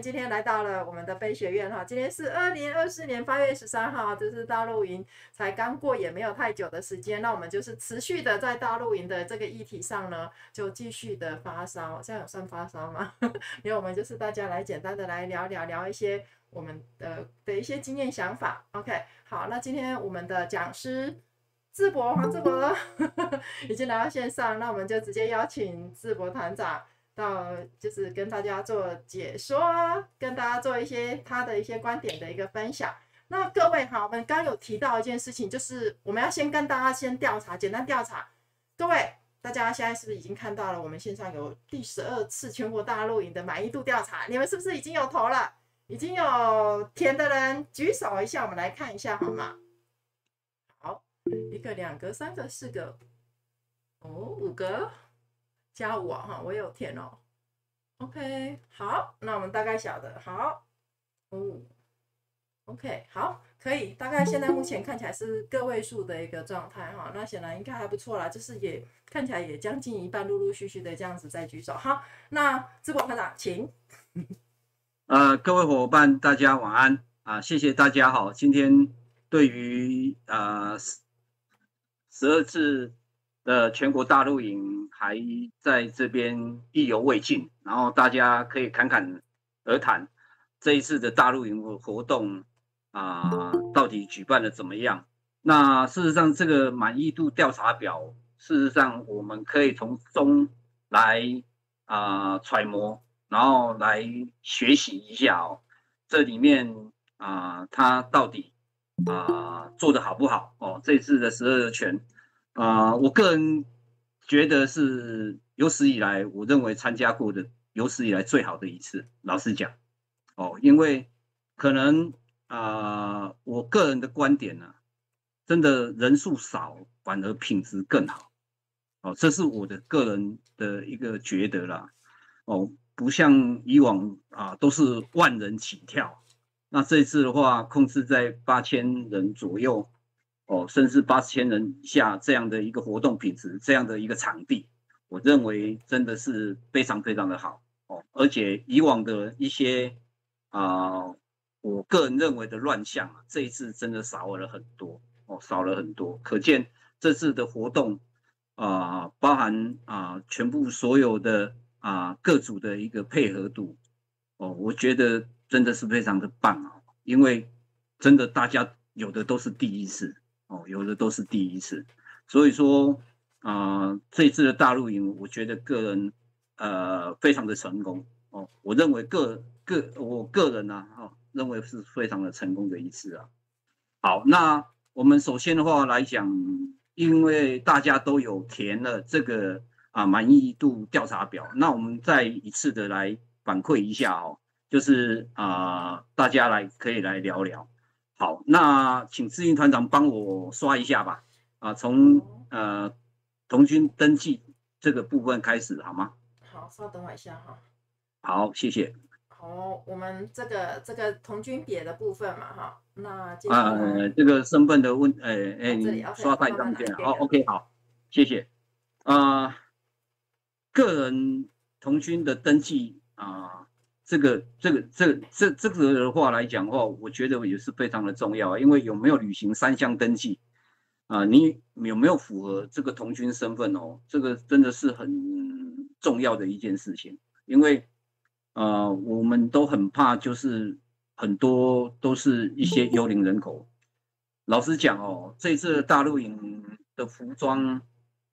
今天来到了我们的杯学院哈，今天是2024年8月13号，这是大陆营才刚过，也没有太久的时间。那我们就是持续的在大陆营的这个议题上呢，就继续的发烧，这样有算发烧吗？因为我们就是大家来简单的来聊一些我们的一些经验想法。OK， 好，那今天我们的讲师黄智博已经来到线上，那我们就直接邀请智博团长。到就是跟大家做解说，跟大家做一些他的一些观点的一个分享。那各位好，我们刚刚有提到一件事情，就是我们要先跟大家先调查，简单调查。各位，大家现在是不是已经看到了？我们线上有第12次全国大陆营的满意度调查，你们是不是已经有投了？已经有填的人举手一下，我们来看一下好吗？好，1个、2个、3个、4个，哦，5个。加5哈，我有填哦。OK， 好，那我们大概晓得。好，OK， 好，可以。大概现在目前看起来是个位数的一个状态哈，那显然应该还不错啦，就是也看起来也将近一半，陆陆续续的这样子在举手。好，那智博团长，请。各位伙伴，大家晚安啊！谢谢大家好，今天对于12次的全国大陆营还在这边意犹未尽，然后大家可以侃侃而谈这一次的大陆营活动到底举办的怎么样？那事实上，这个满意度调查表，事实上我们可以从中来揣摩，然后来学习一下哦，这里面它到底做得好不好哦？这次的12拳我个人觉得是有史以来，我认为参加过的有史以来最好的一次。老实讲，哦，因为可能我个人的观点呢，真的人数少反而品质更好。哦，这是我的个人的一个觉得啦。哦，不像以往都是万人起跳。那这次的话，控制在8000人左右，哦，甚至8000人以下这样的一个活动品质，这样的一个场地，我认为真的是非常非常的好哦。而且以往的一些我个人认为的乱象这一次真的少了很多哦，少了很多。可见这次的活动包含全部所有的各组的一个配合度哦，我觉得真的是非常的棒啊，因为真的大家有的都是第一次哦，有的都是第一次，所以说这次的大陆营，我觉得个人非常的成功哦，我认为我个人认为是非常的成功的一次啊。好，那我们首先的话来讲，因为大家都有填了这个满意度调查表，那我们再一次的来反馈一下哦，就是大家可以来聊聊。好，那请志云团长帮我刷一下吧，从童军登记这个部分开始好吗？好，稍等我一下哈。好，谢谢。好，我们这个童军别的部分嘛哈，那接下来这个身份的这里你 OK， 刷在上面好 ，OK， 好，谢谢。个人童军的登记这个的话来讲的话，我觉得也是非常的重要，因为有没有履行3项登记你有没有符合这个童军身份哦，这个真的是很重要的一件事情，因为我们都很怕，就是很多都是一些幽灵人口。老实讲哦，这次大陆营的服装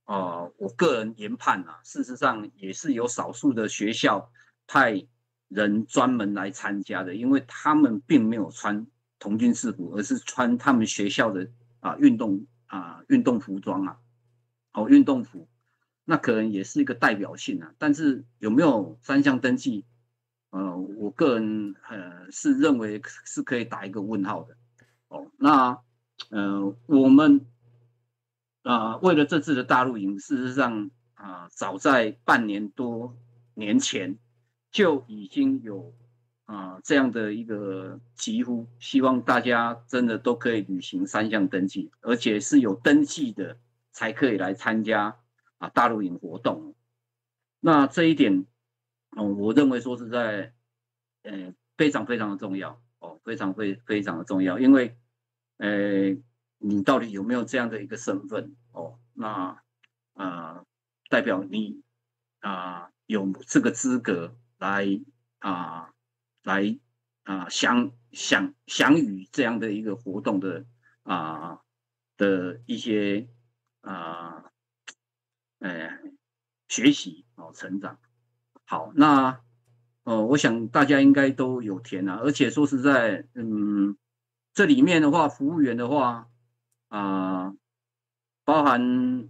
我个人研判事实上也是有少数的学校派人专门来参加的，因为他们并没有穿童军制服，而是穿他们学校的运动服装运动服，那可能也是一个代表性但是有没有3项登记？我个人是认为是可以打一个问号的哦。那我们为了这次的大陆营，事实上早在半年多年前就已经有这样的一个疾呼，希望大家真的都可以履行3项登记，而且是有登记的才可以来参加大陆营活动。那这一点我认为说实在非常非常的重要哦，非常的重要，因为你到底有没有这样的一个身份哦？那代表你有这个资格来啊、来享与这样的一个活动的啊、的一些啊学习哦成长。好，那我想大家应该都有填啊，而且说实在，这里面的话，服务员的话啊、包含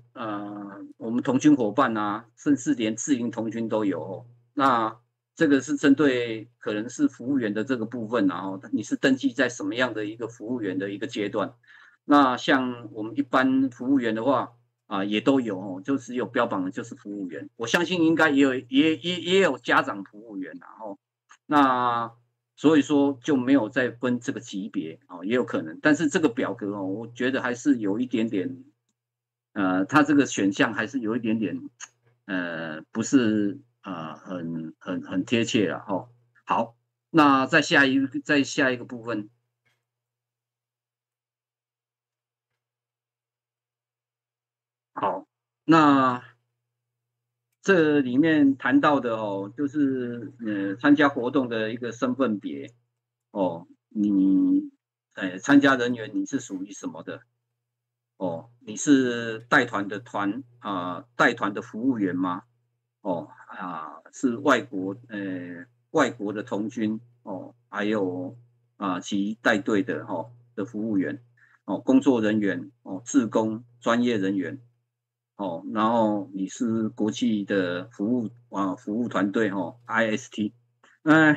我们童军伙伴啊，甚至连自营童军都有哦。那这个是针对可能是服务员的这个部分然后你是登记在什么样的一个服务员的一个阶段？那像我们一般服务员的话，也都有哦，就只有标榜的就是服务员。我相信应该也有家长服务员然后那所以说就没有再分这个级别哦，也有可能。但是这个表格哦，我觉得还是有一点点，它这个选项还是有一点点，不是很贴切了哦。好，那再下一个部分，好，那这里面谈到的哦，就是参加活动的一个身份别哦，你参加人员你是属于什么的？哦，你是带团的服务员吗？哦是外国的童军哦，还有其带队的的服务员哦，工作人员哦，志工专业人员哦，然后你是国际的服务团队哦，IST，嗯、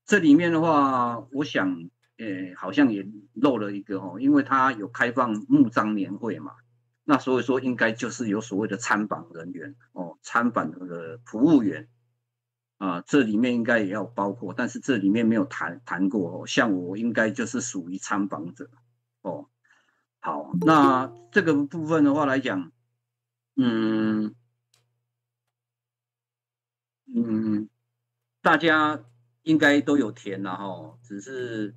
这里面的话，我想好像也漏了一个哦，因为它有开放募章年会嘛，那所以说应该就是有所谓的参访人员哦，参访的服务员这里面应该也要包括，但是这里面没有谈过哦，像我应该就是属于参访者哦。好，那这个部分的话来讲，嗯嗯，大家应该都有填了哈，只是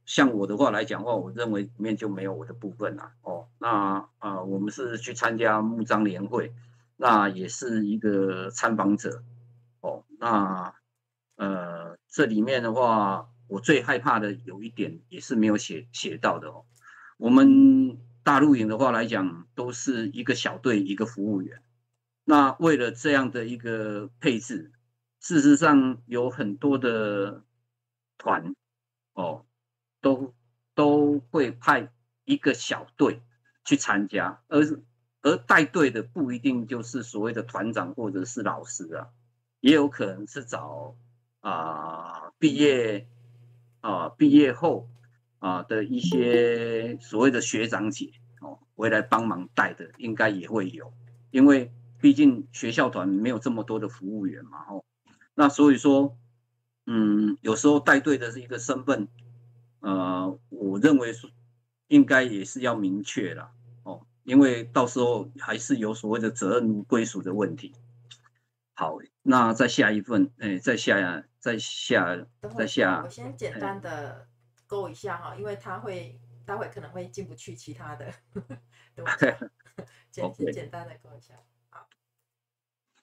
像我的话来讲的话，我认为里面就没有我的部分啦。哦，那我们是去参加木章联会，那也是一个参访者。哦，那这里面的话，我最害怕的有一点也是没有写到的哦。我们大陆营的话来讲，都是一个小队一个服务员。那为了这样的一个配置，事实上有很多的团哦，都都会派一个小队去参加，而带队的不一定就是所谓的团长或者是老师啊，也有可能是找毕业后的一些所谓的学长姐哦，回来帮忙带的，应该也会有。因为毕竟学校团没有这么多的服务员嘛，那所以说，有时候带队的是一个身份，我认为是应该也是要明确了，哦，因为到时候还是有所谓的责任归属的问题。好，那再下一份，等会我再下，先简哎单的勾一下哈，因为待会可能会进不去其他的，等我一下，先，OK，简单的勾一下。好，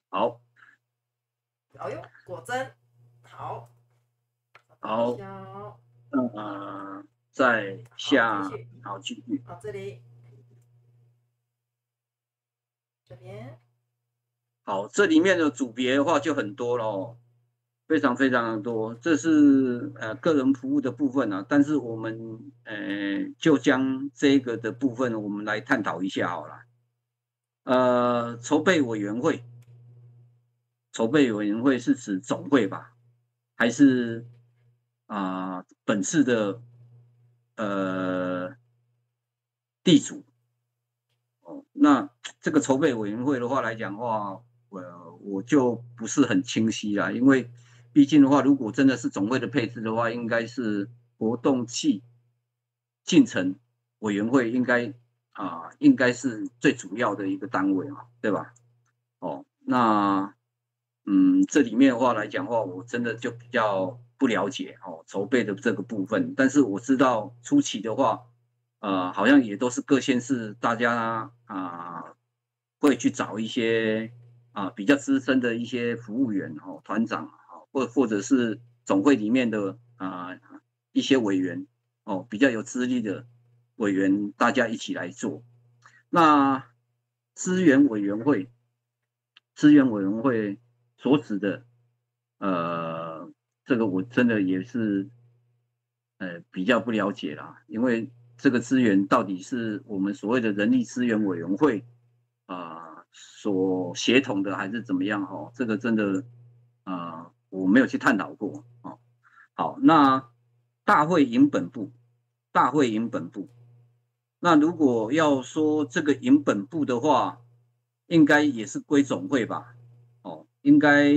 好，哎呦，果真好，等我一好，下哦。再好，继下，续。好，继续。好，这边，好，这里面的组别的话就很多了哦，非常非常的多。这是个人服务的部分啊，但是我们就将这个的部分我们来探讨一下好了。筹备委员会，筹备委员会是指总会吧，还是本市的呃地主？哦，那这个筹备委员会的话来讲的话，我就不是很清晰啦，因为毕竟的话，如果真的是总会的配置的话，应该是活动进程委员会应该是最主要的一个单位嘛，对吧？哦，那这里面的话来讲的话，我真的就比较不了解哦，筹备的这个部分。但是我知道初期的话，好像也都是各县市大家会去找一些比较资深的一些服务员哦，团长或者是总会里面的一些委员哦，比较有资历的委员，大家一起来做。那资源委员会，资源委员会所指的，这个我真的也是比较不了解啦，因为这个资源到底是我们所谓的人力资源委员会所协同的，还是怎么样？哦，这个真的我没有去探讨过哦。好，那大会营本部，大会营本部，那如果要说这个营本部的话，应该也是归总会吧？哦，应该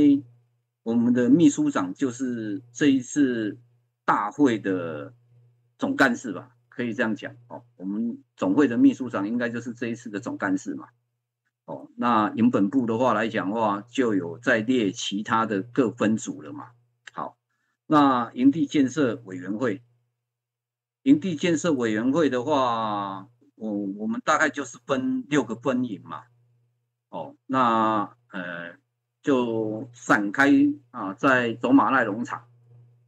我们的秘书长就是这一次大会的总干事吧，可以这样讲哦。我们总会的秘书长应该就是这一次的总干事嘛。哦，那营本部的话来讲的话，就有在列其他的各分组了嘛。好，那营地建设委员会，营地建设委员会的话，我们大概就是分6个分营嘛。哦，那就散开在走马赖农场。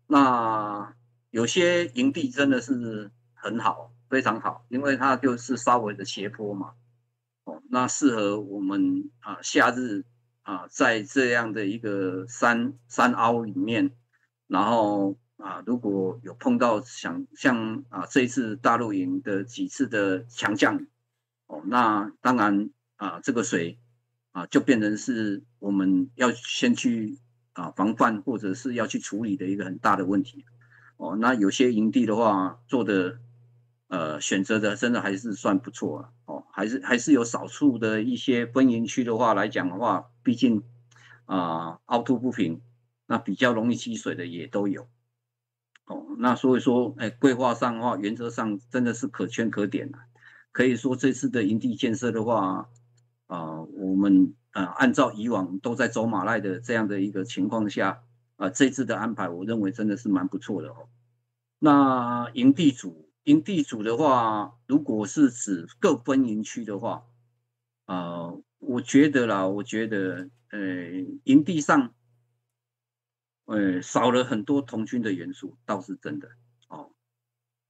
那有些营地真的是很好，非常好，因为它就是稍微的斜坡嘛。哦，那适合我们夏日在这样的一个山凹里面，然后如果有碰到像这一次大陆营的几次的强降雨，哦，那当然这个水就变成是我们要先去防范或者是要去处理的一个很大的问题。哦，那有些营地的话做的选择的真的还是算不错哦，还是有少数的一些分营区的话来讲的话，毕竟凹凸不平，那比较容易积水的也都有。哦，那所以说，规划上的话，原则上真的是可圈可点的。可以说这次的营地建设的话，我们按照以往都在走马赖的这样的一个情况下，这次的安排，我认为真的是蛮不错的哦。那营地组的话，如果是指各分营区的话，我觉得啦，营地上，少了很多童军的元素，倒是真的哦。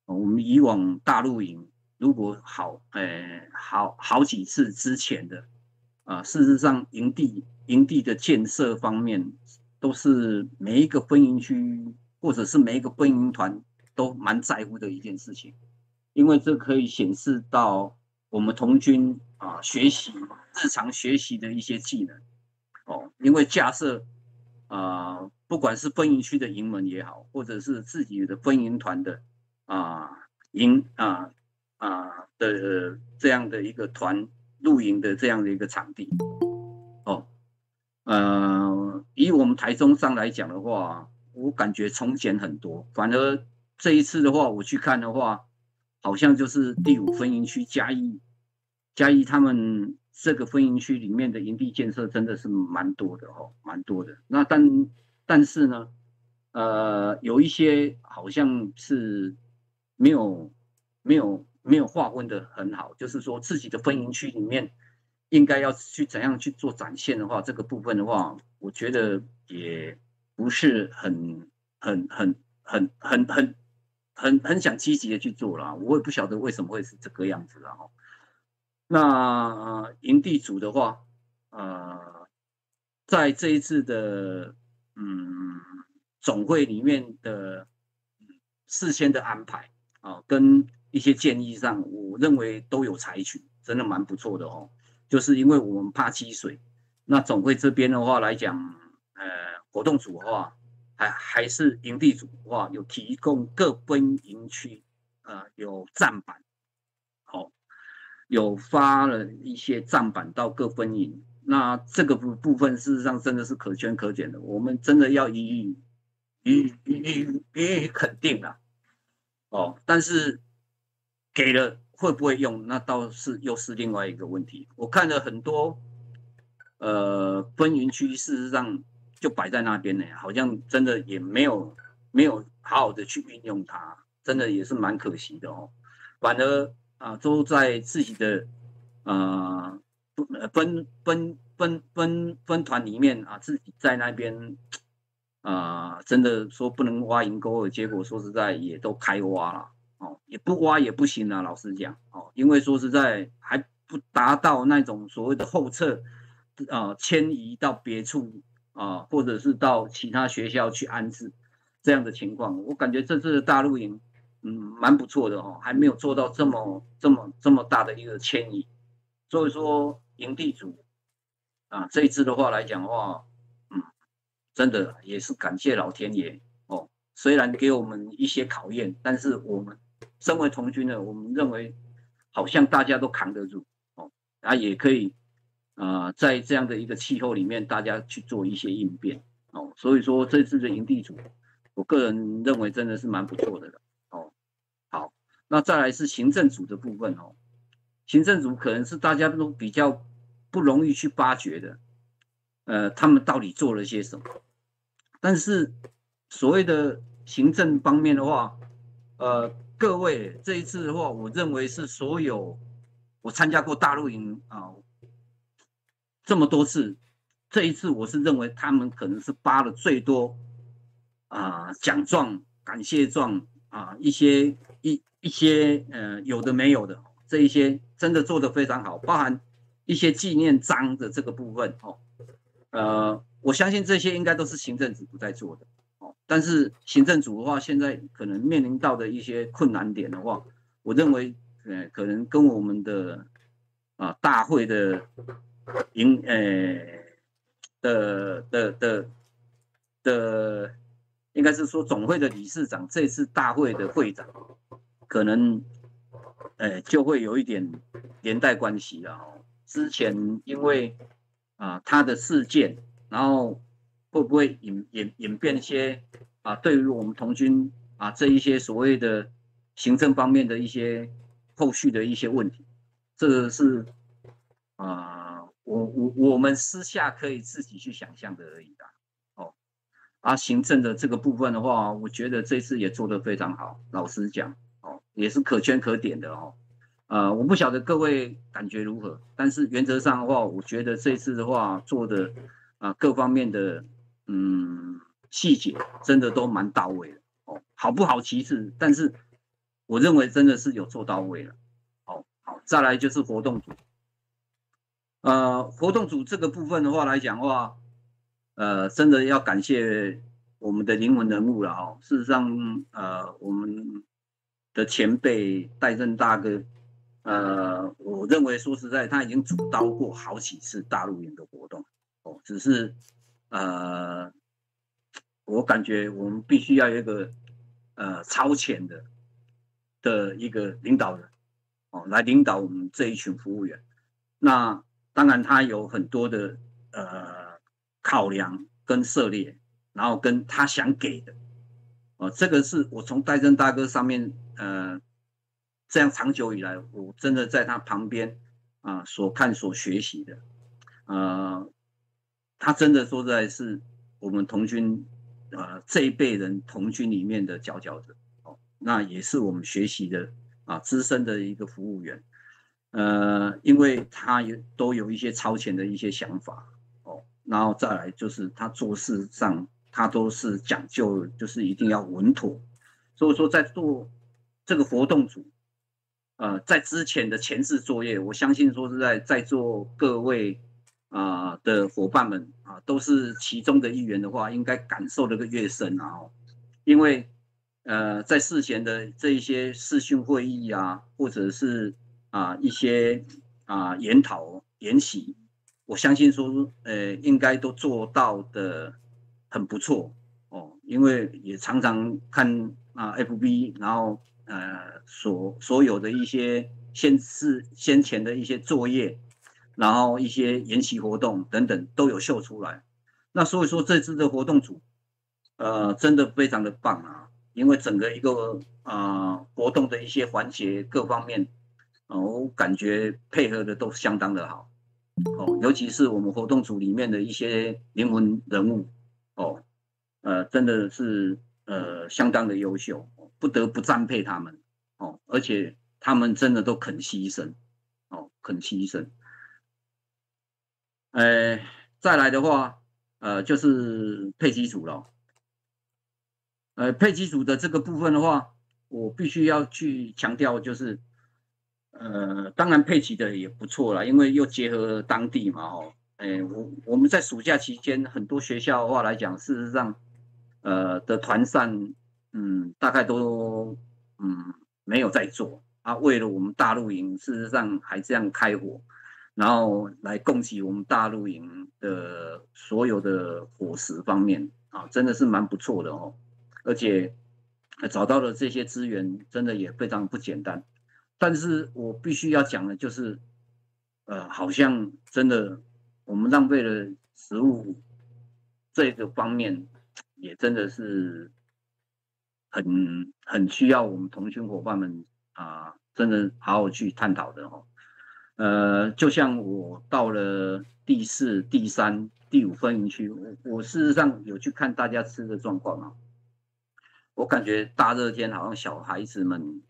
我们以往大陆营，如果好几次之前的事实上营地的建设方面，都是每一个分营区或者是每一个分营团都蛮在乎的一件事情，因为这可以显示到我们童军日常学习的一些技能哦，因为架设不管是分营区的营门也好，或者是自己的分营团的营的这样的一个团露营的这样的一个场地哦，以我们台中上来讲的话，我感觉从前很多，反而这一次的话，我去看的话，好像就是第5分营区嘉义他们这个分营区里面的营地建设真的是蛮多的哦，蛮多的。那但是呢，有一些好像是没有划分的很好，就是说自己的分营区里面应该要去怎样去做展现的话，这个部分的话，我觉得也不是很想积极的去做啦。我也不晓得为什么会是这个样子啦。那营地组的话，在这一次的总会里面的事先的安排跟一些建议上，我认为都有采取，真的蛮不错的哦。就是因为我们怕积水，那总会这边的话来讲，活动组的话，还是营地组的话，有提供各分营区有站板，有发了一些站板到各分营。那这个部分事实上真的是可圈可点的，我们真的要予以肯定啦。但是给了会不会用，那倒是又是另外一个问题。我看了很多分营区，事实上就摆在那边呢，好像真的也没有没有好好的去运用它，真的也是蛮可惜的哦。反而都在自己的分团里面自己在那边真的说不能挖银沟的结果，说实在也都开挖了哦，也不挖也不行啊，老实讲哦，因为说实在还不达到那种所谓的后撤迁移到别处或者是到其他学校去安置这样的情况，我感觉这次的大陆营蛮不错的哦，还没有做到这么大的一个迁移，所以说营地组这一次的话来讲的话，嗯，真的也是感谢老天爷哦。虽然给我们一些考验，但是我们身为童军呢，我们认为好像大家都扛得住哦，也可以在这样的一个气候里面，大家去做一些应变哦。所以说这次的营地组，我个人认为真的是蛮不错的了哦。好，那再来是行政组的部分哦。行政组可能是大家都比较不容易去发掘的，他们到底做了些什么？但是所谓的行政方面的话，各位这一次的话，我认为是所有我参加过大陆营这么多次，这一次我是认为他们可能是发了最多奖状、感谢状一些有的没有的，这一些真的做得非常好，包含一些纪念章的这个部分我相信这些应该都是行政组在做的但是行政组的话，现在可能面临到的一些困难点的话，我认为可能跟我们的大会的营的的的的，应该是说总会的理事长，这次大会的会长，可能就会有一点连带关系了哦。之前因为他的事件，然后会不会演变一些对于我们童军这一些所谓的行政方面的一些后续的一些问题，这个是我们私下可以自己去想象的而已啦。行政的这个部分的话，我觉得这次也做得非常好，老实讲也是可圈可点的我不晓得各位感觉如何，但是原则上的话，我觉得这次的话做的各方面的细节真的都蛮到位的好不好其次，但是我认为真的是有做到位了好，再来就是活动组，活动组这个部分的话来讲的话，真的要感谢我们的灵魂人物了事实上，我们的前辈戴正大哥，我认为说实在，他已经主刀过好几次大陆营的活动只是我感觉我们必须要有一个超前的一个领导人来领导我们这一群服务员。那当然他有很多的考量跟涉猎，然后跟他想给的这个是我从戴正大哥上面这样长久以来，我真的在他旁边所看所学习的他真的说实在是我们童军这一辈人童军里面的佼佼者那也是我们学习的资深的一个服务员。因为他都有一些超前的一些想法然后再来就是他做事上他都是讲究，就是一定要稳妥。所以说在做这个活动组，在之前的前置作业，我相信说是在座各位的伙伴们都是其中的一员的话，应该感受的越深因为在事前的这一些视讯会议或者是一些研讨研习，我相信说应该都做到的很不错因为也常常看FB， 然后所有的一些先前的一些作业，然后一些研习活动等等都有秀出来。那所以说这次的活动组真的非常的棒因为整个一个活动的一些环节各方面我感觉配合的都相当的好尤其是我们活动组里面的一些灵魂人物真的是相当的优秀，不得不赞佩他们哦，而且他们真的都肯牺牲哦，肯牺牲。再来的话，就是配给组了。配给组的这个部分的话，我必须要去强调，就是当然配给的也不错啦，因为又结合当地嘛，哦，我们在暑假期间，很多学校的话来讲，事实上，的团膳，大概都没有在做啊，为了我们大陆营，事实上还这样开火，然后来供给我们大陆营的所有的伙食方面啊，真的是蛮不错的哦，而且找到了这些资源，真的也非常不简单。但是我必须要讲的就是，好像真的我们浪费了食物这个方面，也真的是很需要我们同军伙伴们真的好好去探讨的哦。就像我到了第4、第3、第5分营区，我事实上有去看大家吃的状况啊，我感觉大热天好像小孩子们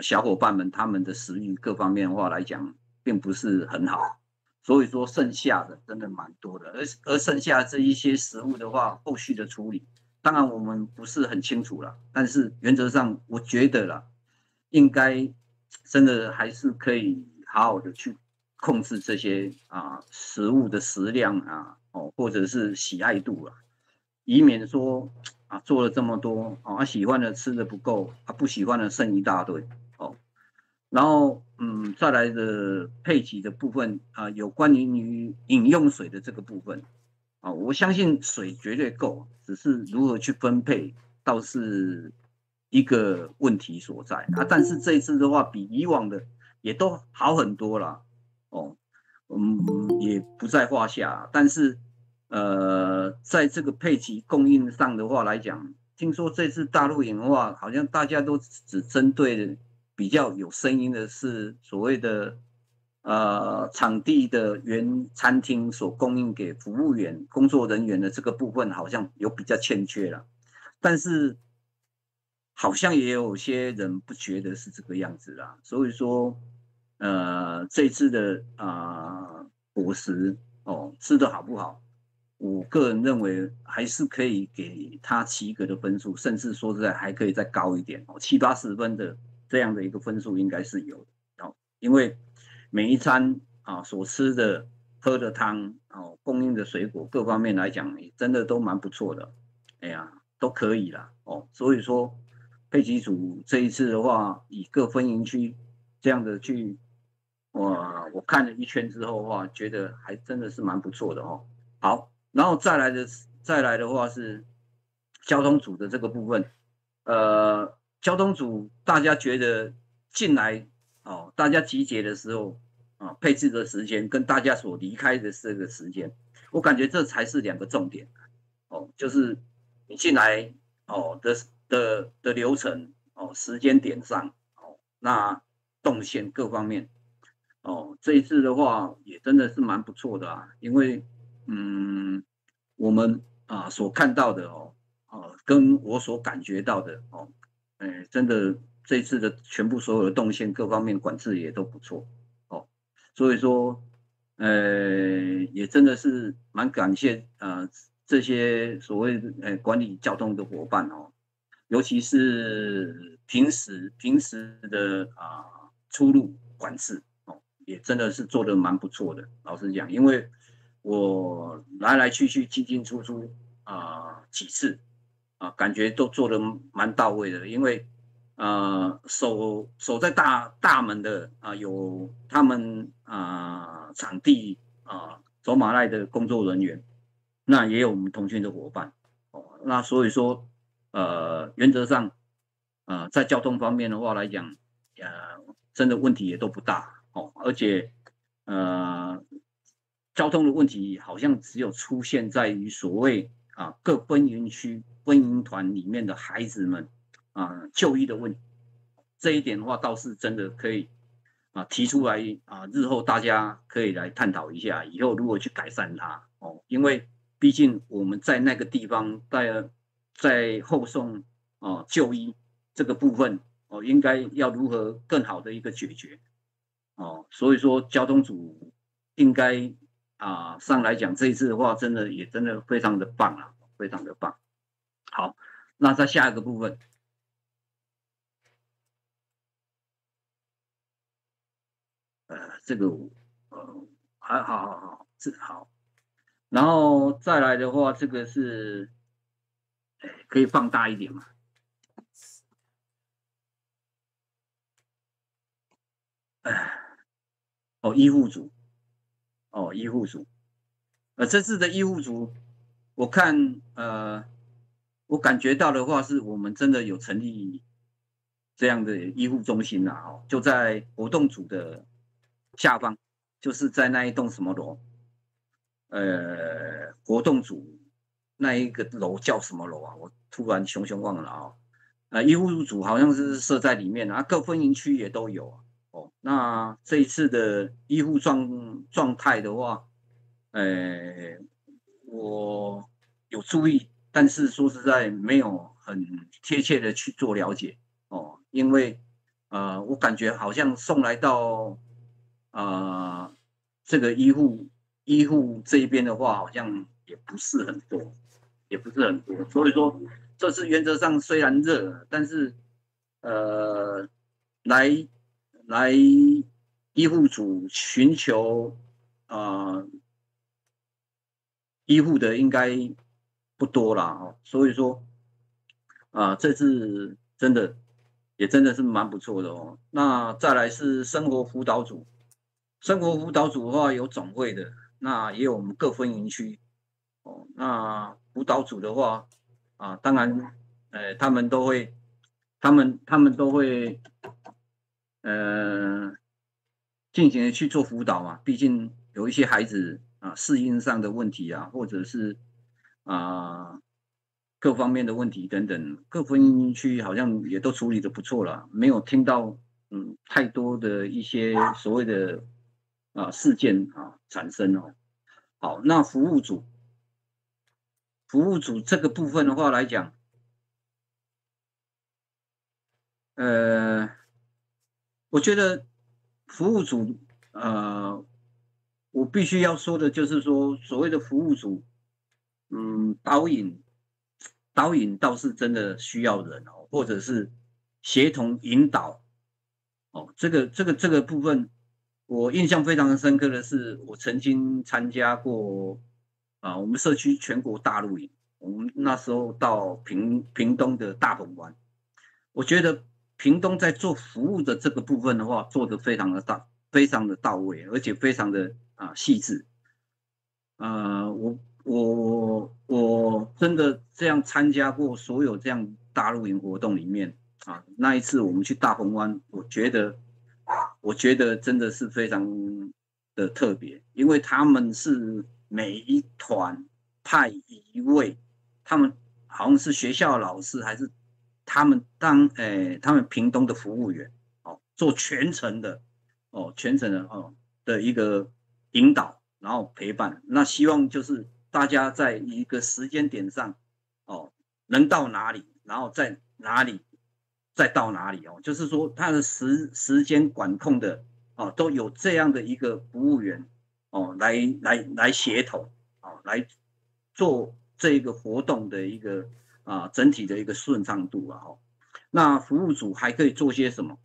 小伙伴们他们的食欲各方面的话来讲，并不是很好，所以说剩下的真的蛮多的，而剩下这一些食物的话，后续的处理，当然我们不是很清楚了，但是原则上我觉得啦，应该真的还是可以好好的去控制这些食物的食量或者是喜爱度啊，以免说做了这么多喜欢的吃的不够不喜欢的剩一大堆哦。然后再来的配给的部分有关于饮用水的这个部分我相信水绝对够，只是如何去分配倒是一个问题所在但是这一次的话，比以往的也都好很多了哦，也不在话下。但是在这个配给供应上的话来讲，听说这次大陆营的话，好像大家都只针对比较有声音的是所谓的场地的原餐厅所供应给服务员、工作人员的这个部分，好像有比较欠缺了。但是好像也有些人不觉得是这个样子啦，所以说，这次的伙食吃的好不好？我个人认为还是可以给他7个的分数，甚至说实在还可以再高一点7、80分的这样的一个分数应该是有的因为每一餐所吃的、喝的汤供应的水果各方面来讲，真的都蛮不错的，哎呀，都可以啦所以说配给组这一次的话，以各分营区这样的去，我看了一圈之后的话，觉得还真的是蛮不错的好，然后再来的话是交通组的这个部分，交通组大家觉得进来大家集结的时候配置的时间跟大家所离开的这个时间，我感觉这才是2个重点就是你进来的流程时间点上那动线各方面这一次的话也真的是蛮不错的因为我们所看到的跟我所感觉到的真的这一次的全部所有的动线各方面管制也都不错所以说也真的是蛮感谢这些所谓管理交通的伙伴尤其是平时的出入管制也真的是做得蛮不错的。老实讲，因为我来来去去进进出出几次感觉都做得蛮到位的。因为守在大门的有他们场地走马赖的工作人员，那也有我们同军的伙伴那所以说原则上在交通方面的话来讲真的问题也都不大而且交通的问题好像只有出现在于所谓各分营区分营团里面的孩子们就医的问题，这一点的话倒是真的可以提出来日后大家可以来探讨一下，以后如何去改善它因为毕竟我们在那个地方待了在后送就医这个部分应该要如何更好的一个解决所以说交通组应该上来讲这一次的话，真的非常的棒啊，非常的棒。好，那在下一个部分，这个好，好，然后再来的话，这个是可以放大一点嘛？医护组，医护组，这次的医护组，我看我感觉到的话，是我们真的有成立这样的医护中心啦，就在活动组的下方，就是在那一栋什么楼，活动组那一个楼叫什么楼啊？我突然熊忘了医护组好像是设在里面各分营区也都有那这一次的医护状态的话，我有注意，但是说实在没有很贴切的去做了解因为我感觉好像送来到这个医护这一边的话，好像也不是很多，所以说这次原则上虽然热，但是来医护组寻求医护的应该不多啦所以说这次真的是蛮不错的那再来是生活辅导组，生活辅导组的话有总会的，那也有我们各分营区那辅导组的话当然他们都会进行去做辅导嘛，毕竟有一些孩子适应上的问题或者是各方面的问题等等，各分营区好像也都处理的不错了，没有听到太多的一些所谓的事件产生好，那服务组这个部分的话来讲，我觉得服务组我必须要说的就是说，所谓的服务组，导引倒是真的需要人或者是协同引导这个部分，我印象非常的深刻的是，我曾经参加过我们社区全国大露营，我们那时候到屏东的大鹏湾，我觉得屏东在做服务的这个部分的话，做得非常的到位，而且非常的细致。我真的这样参加过所有这样大露营活动里面那一次我们去大鹏湾，我觉得真的是非常的特别，因为他们是每一团派一位，他们好像是学校的老师还是他们他们屏东的服务员做全程的的一个引导，然后陪伴。那希望就是大家在一个时间点上能到哪里，然后在哪里再到哪里就是说他的时间管控的都有这样的一个服务员来协同来做这个活动的一个整体的一个顺畅度那服务组还可以做些什么？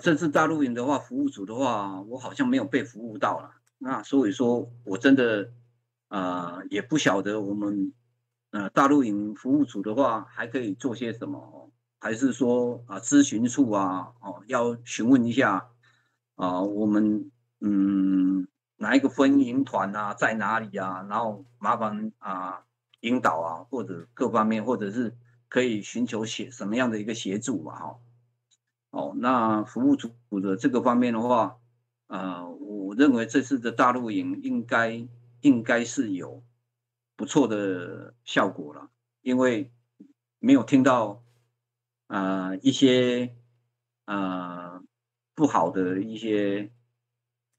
这次大陆营的话，服务组的话，我好像没有被服务到了。那所以说我真的也不晓得我们大陆营服务组的话还可以做些什么，还是说咨询处要询问一下我们哪一个分营团在哪里然后麻烦引导或者各方面，或者是可以寻求什么样的一个协助嘛那服务组的这个方面的话，我认为这次的大陆营应该是有不错的效果了，因为没有听到一些不好的一些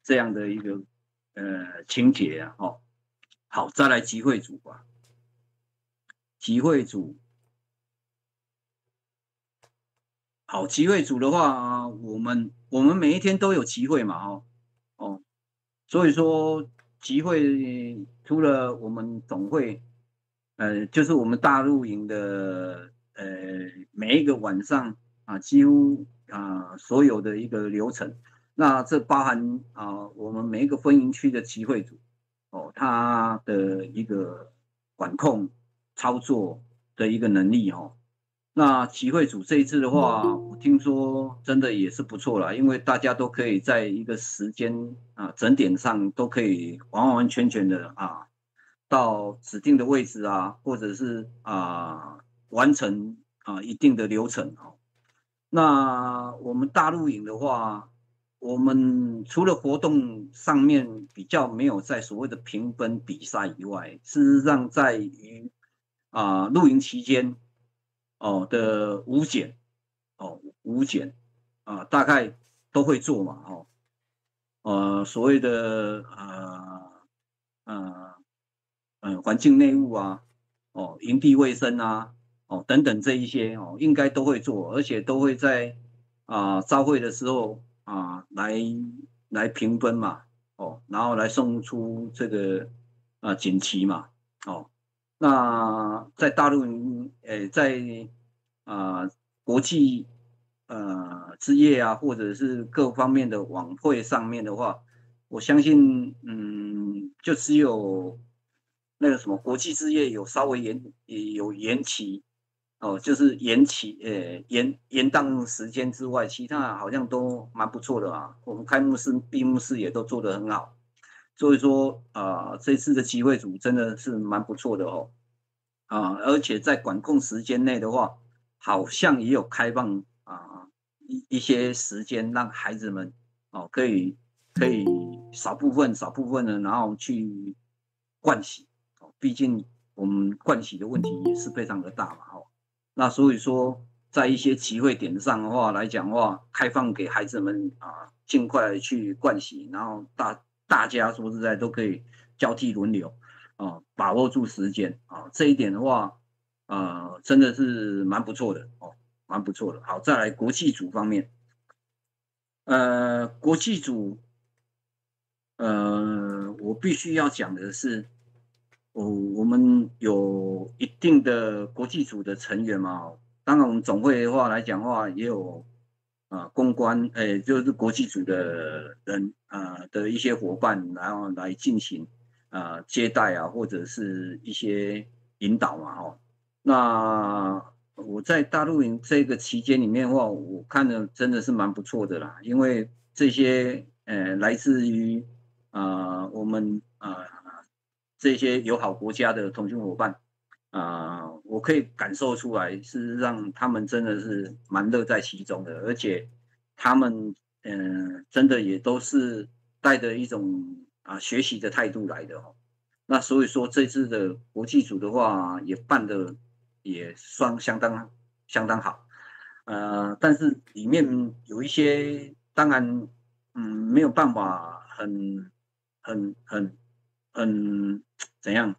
这样的一个情节好，再来集会组吧。集会组，好，集会组的话，我们每一天都有集会嘛，哦，所以说集会除了我们总会，就是我们大陆营的，每一个晚上啊，几乎所有的一个流程，那这包含我们每一个分营区的集会组，它的一个管控操作的一个能力那集会组这一次的话，我听说真的也是不错啦，因为大家都可以在一个时间整点上都可以完完全全的到指定的位置或者是完成一定的流程那我们大陆营的话，我们除了活动上面比较没有在所谓的评分比赛以外，事实上在于露营期间的无检大概都会做嘛所谓的环境内务营地卫生等等这一些应该都会做，而且都会在朝会的时候来评分嘛然后来送出这个锦旗嘛那在大陆在国际之夜或者是各方面的晚会上面的话，我相信就只有那个什么国际之夜有稍微有延期就是延期延宕时间之外，其他好像都蛮不错的我们开幕式、闭幕式也都做得很好，所以说这次的集会组真的是蛮不错的而且在管控时间内的话，好像也有开放一些时间让孩子们可以少部分的，然后去盥洗毕竟我们盥洗的问题也是非常的大嘛那所以说在一些集会点上的话来讲的话，开放给孩子们尽快去盥洗，然后大家说实在都可以交替轮流把握住时间这一点的话真的是蛮不错的蛮不错的。好，再来国际组方面，国际组我必须要讲的是，我们有一定的国际组的成员嘛当然我们总会的话来讲的话，也有公关，就是国际组的人的一些伙伴，然后来进行接待或者是一些引导嘛那我在大陆营这个期间里面的话，我看的真的是蛮不错的啦，因为这些来自于我们这些友好国家的同军伙伴我可以感受出来，事实上他们真的是蛮乐在其中的，而且他们真的也都是带着一种学习的态度来的那所以说这次的国际组的话，也办的也算相当好，但是里面有一些当然没有办法很怎样，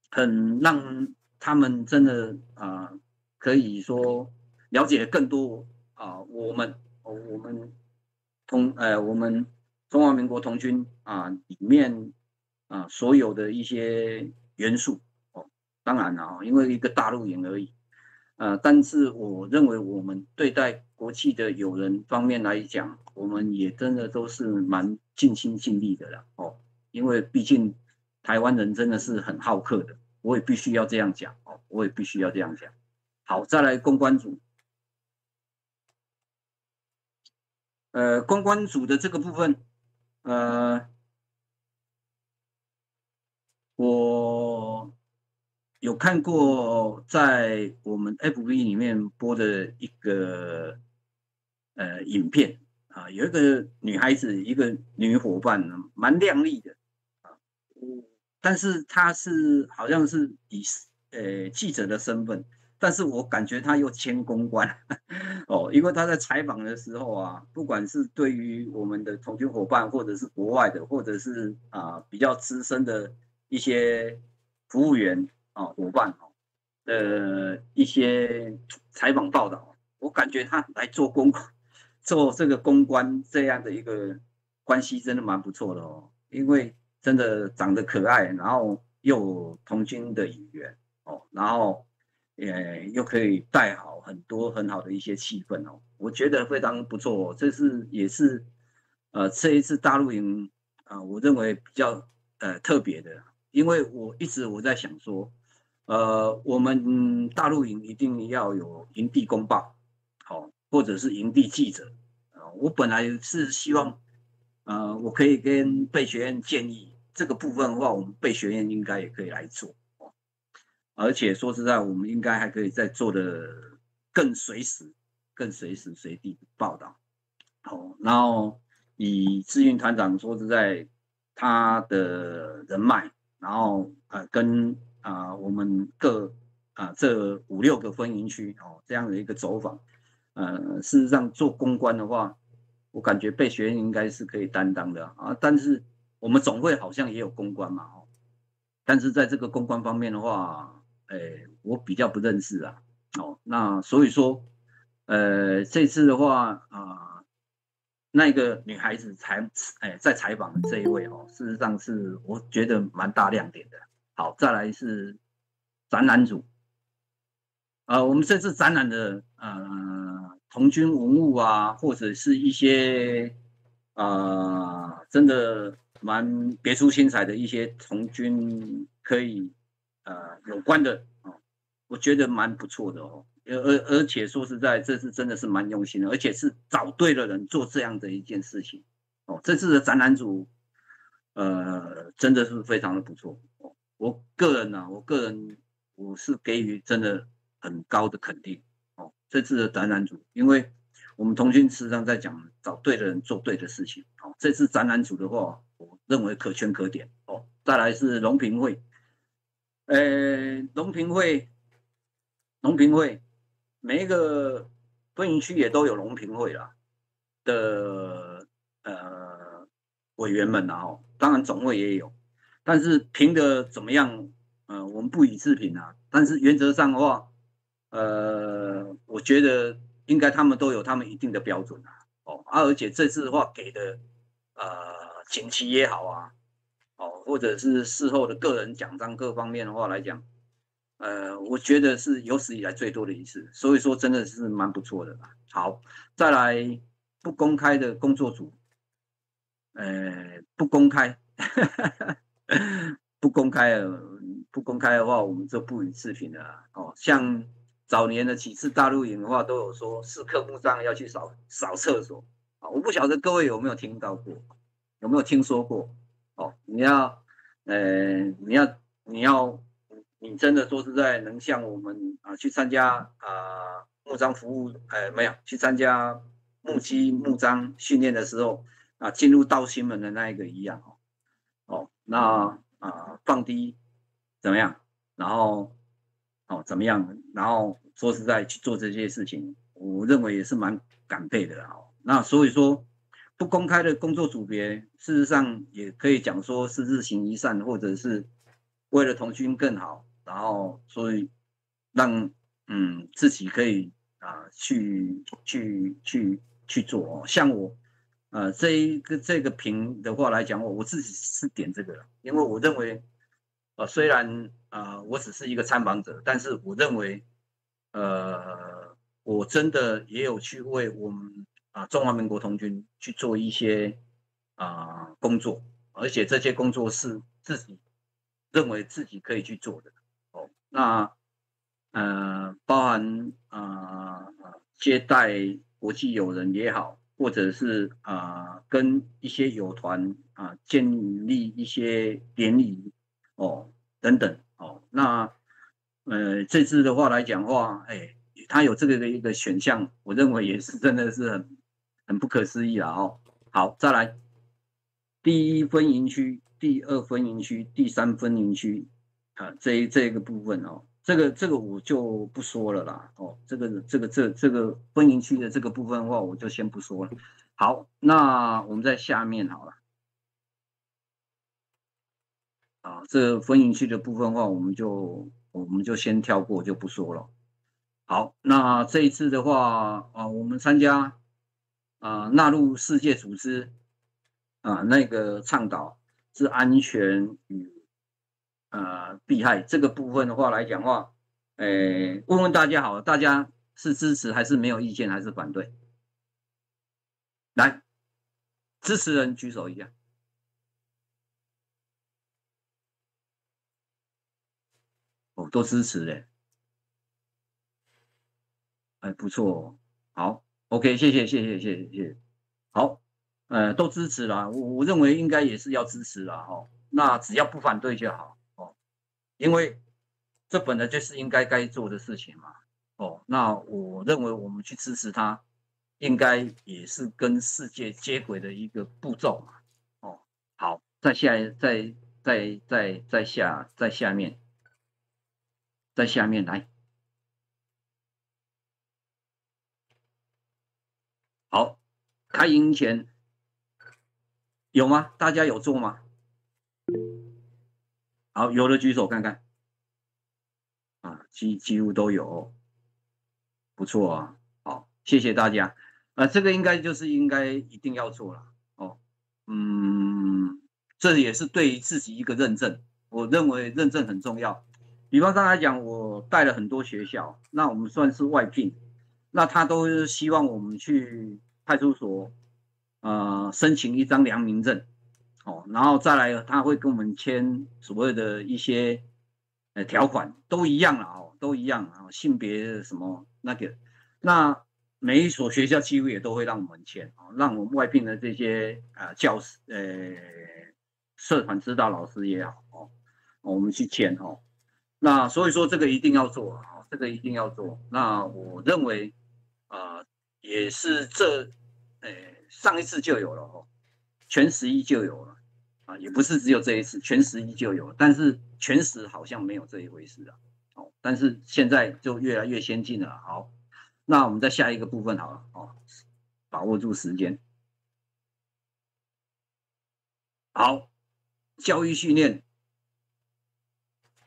很让他们真的可以说了解更多我们中华民国童军里面所有的一些元素当然了因为一个大陆营而已但是我认为我们对待国际的友人方面来讲，我们也真的都是蛮尽心尽力的啦因为毕竟台湾人真的是很好客的，我也必须要这样讲我也必须要这样讲。好，再来公关组，公关组的这个部分，我有看过在我们 FB 里面播的一个影片有一个女孩子，一个女伙伴，蛮靓丽的但是她好像是以记者的身份，但是我感觉她又签公关因为她在采访的时候不管是对于我们的同军伙伴，或者是国外的，或者是比较资深的一些服务员伙伴的一些采访报道，我感觉他来做这个公关这样的一个关系真的蛮不错的哦，因为真的长得可爱，然后又有童军的语言哦，然后又可以带好很多很好的一些气氛哦，我觉得非常不错哦。也是这一次大陆营我认为比较特别的，因为我在想说，我们大陆营一定要有营地公报，好、或者是营地记者。我本来是希望，我可以跟备学院建议这个部分的话，我们备学院应该也可以来做。而且说实在，我们应该还可以再做的更随时、更随时随地报道。好，然后以志运团长说实在，他的人脉，然后跟我们这5、6个分营区这样的一个走访，事实上做公关的话，我感觉备学院应该是可以担当的啊。但是我们总会好像也有公关嘛，但是在这个公关方面的话，我比较不认识啊。那所以说，这次的话那个女孩子在采访的这一位事实上是我觉得蛮大亮点的。好，再来是展览组，我们这次展览的童军文物啊，或者是一些真的蛮别出心裁的一些童军可以有关的我觉得蛮不错的哦。而且说实在，这次真的是蛮用心的，而且是找对了人做这样的一件事情这次的展览组真的是非常的不错我个人我是给予真的很高的肯定这次的展览组，因为我们童军实际上在讲找对的人做对的事情这次展览组的话，我认为可圈可点再来是龙平会，龙平会，每一个分营区也都有龙平会啦的委员们当然总会也有，但是评的怎么样，我们不予置评啊。但是原则上的话，我觉得应该他们都有他们一定的标准而且这次的话给的锦旗也好或者是事后的个人奖章各方面的话来讲，我觉得是有史以来最多的一次，所以说真的是蛮不错的啦。好，再来不公开的工作组，不公开，不公开不公开的话，我们就不予置评了像早年的几次大陆营的话，都有说是科目上要去扫厕所我不晓得各位有没有听到过，有没有听说过你真的说实在能像我们去参加募章服务没有去参加募章训练的时候进入道心门的那一个一样那放低怎么样，然后怎么样，然后说实在去做这些事情，我认为也是蛮感佩的那所以说不公开的工作组别，事实上也可以讲说是日行一善，或者是为了童军更好，然后所以让自己可以去做像我这个评的话来讲，我自己是点这个，因为我认为虽然我只是一个参访者，但是我认为我真的也有去为我们中华民国童军去做一些工作，而且这些工作是自己认为自己可以去做的那包含接待国际友人也好，或者是跟一些友团建立一些联谊等等那这次的话来讲话，它有这个的一个选项，我认为也是真的是很不可思议了好，再来第1分营区、第2分营区、第3分营区这个部分这个我就不说了啦这个分营区的这个部分的话，我就先不说了。好，那我们在下面好了这分营区的部分的话，我们就我们就先跳过就不说了。好，那这一次的话我们参加纳入世界组织那个倡导是安全与避害这个部分的话来讲话，问问大家好了，大家是支持还是没有意见还是反对？来，支持人举手一下。哦，都支持嘞，不错哦，好 ，OK，谢谢，好，都支持啦，我认为应该也是要支持啦，哦，那只要不反对就好，哦，因为这本来就是应该做的事情嘛，哦，那我认为我们去支持它，应该也是跟世界接轨的一个步骤嘛，哦，好，在下面，在下面来。好，开营前有吗？大家有做吗？好，有的举手看看。几乎都有，不错啊。好，谢谢大家。这个应该就是应该一定要做了。哦，这也是对于自己一个认证，我认为认证很重要。比方刚才讲，我带了很多学校，那我们算是外聘，那他都希望我们去派出所，申请一张良民证。哦，然后再来他会跟我们签所谓的一些条款，都一样了哦，都一样啊，性别什么那个，那每一所学校几乎也都会让我们签，让我们外聘的这些教师社团指导老师也好我们去签哦。那所以说这个一定要做啊，这个一定要做。那我认为也是上一次就有了哦，全11就有了也不是只有这一次，全11就有了，但是全10好像没有这一回事啊。哦，但是现在就越来越先进了。好，那我们再下一个部分好了哦，把握住时间。好，教育训练，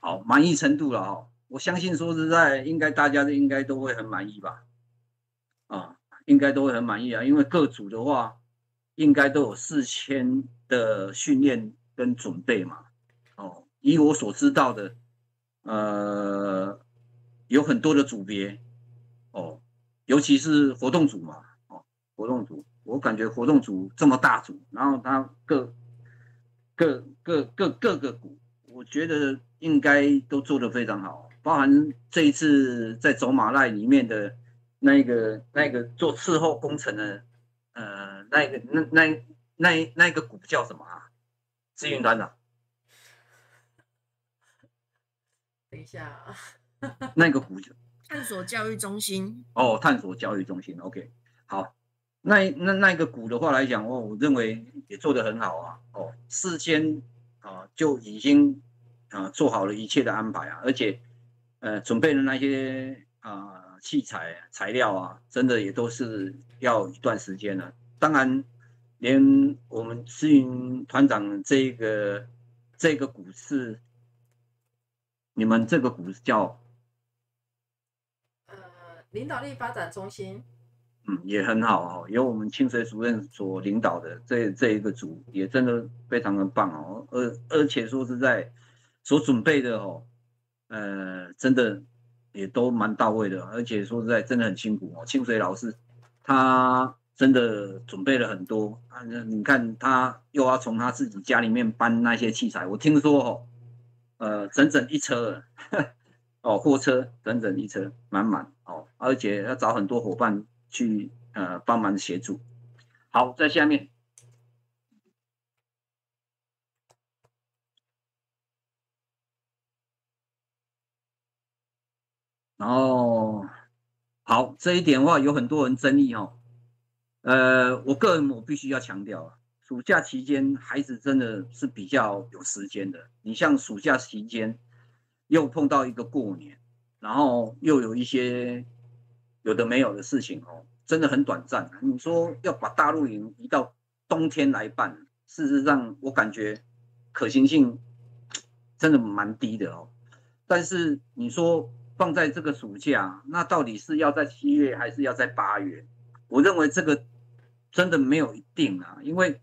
好，满意程度了哦。我相信说实在，应该大家应该都会很满意吧？应该都会很满意啊，因为各组的话，应该都有4000的训练跟准备嘛。哦，以我所知道的，有很多的组别哦，尤其是活动组嘛，活动组，我感觉活动组这么大组，然后它各个股，我觉得应该都做得非常好，包含这一次在走马赖里面的那个做伺候工程的，那个股叫什么啊？志云团长，等一下啊，那个股探索教育中心。哦，探索教育中心 ，OK， 好，那个股的话来讲我认为也做得很好啊，事先就已经做好了一切的安排啊，而且准备的那些器材材料真的也都是要一段时间了。当然，连我们思云团长这个股是你们这个股叫领导力发展中心。也很好由我们清水主任所领导的这一个组也真的非常的棒而且说实在所准备的真的也都蛮到位的，而且说实在真的很辛苦清水老师他真的准备了很多你看他又要从他自己家里面搬那些器材，我听说整整一车货车整整一车满满而且要找很多伙伴去帮忙协助。好，在下面，然后好这一点的话有很多人争议我个人我必须要强调暑假期间孩子真的是比较有时间的，你像暑假期间又碰到一个过年，然后又有一些有的没有的事情真的很短暂。你说要把大陆营移到冬天来办，事实上我感觉可行性真的蛮低的但是你说放在这个暑假，那到底是要在7月还是要在8月？我认为这个真的没有一定啊，因为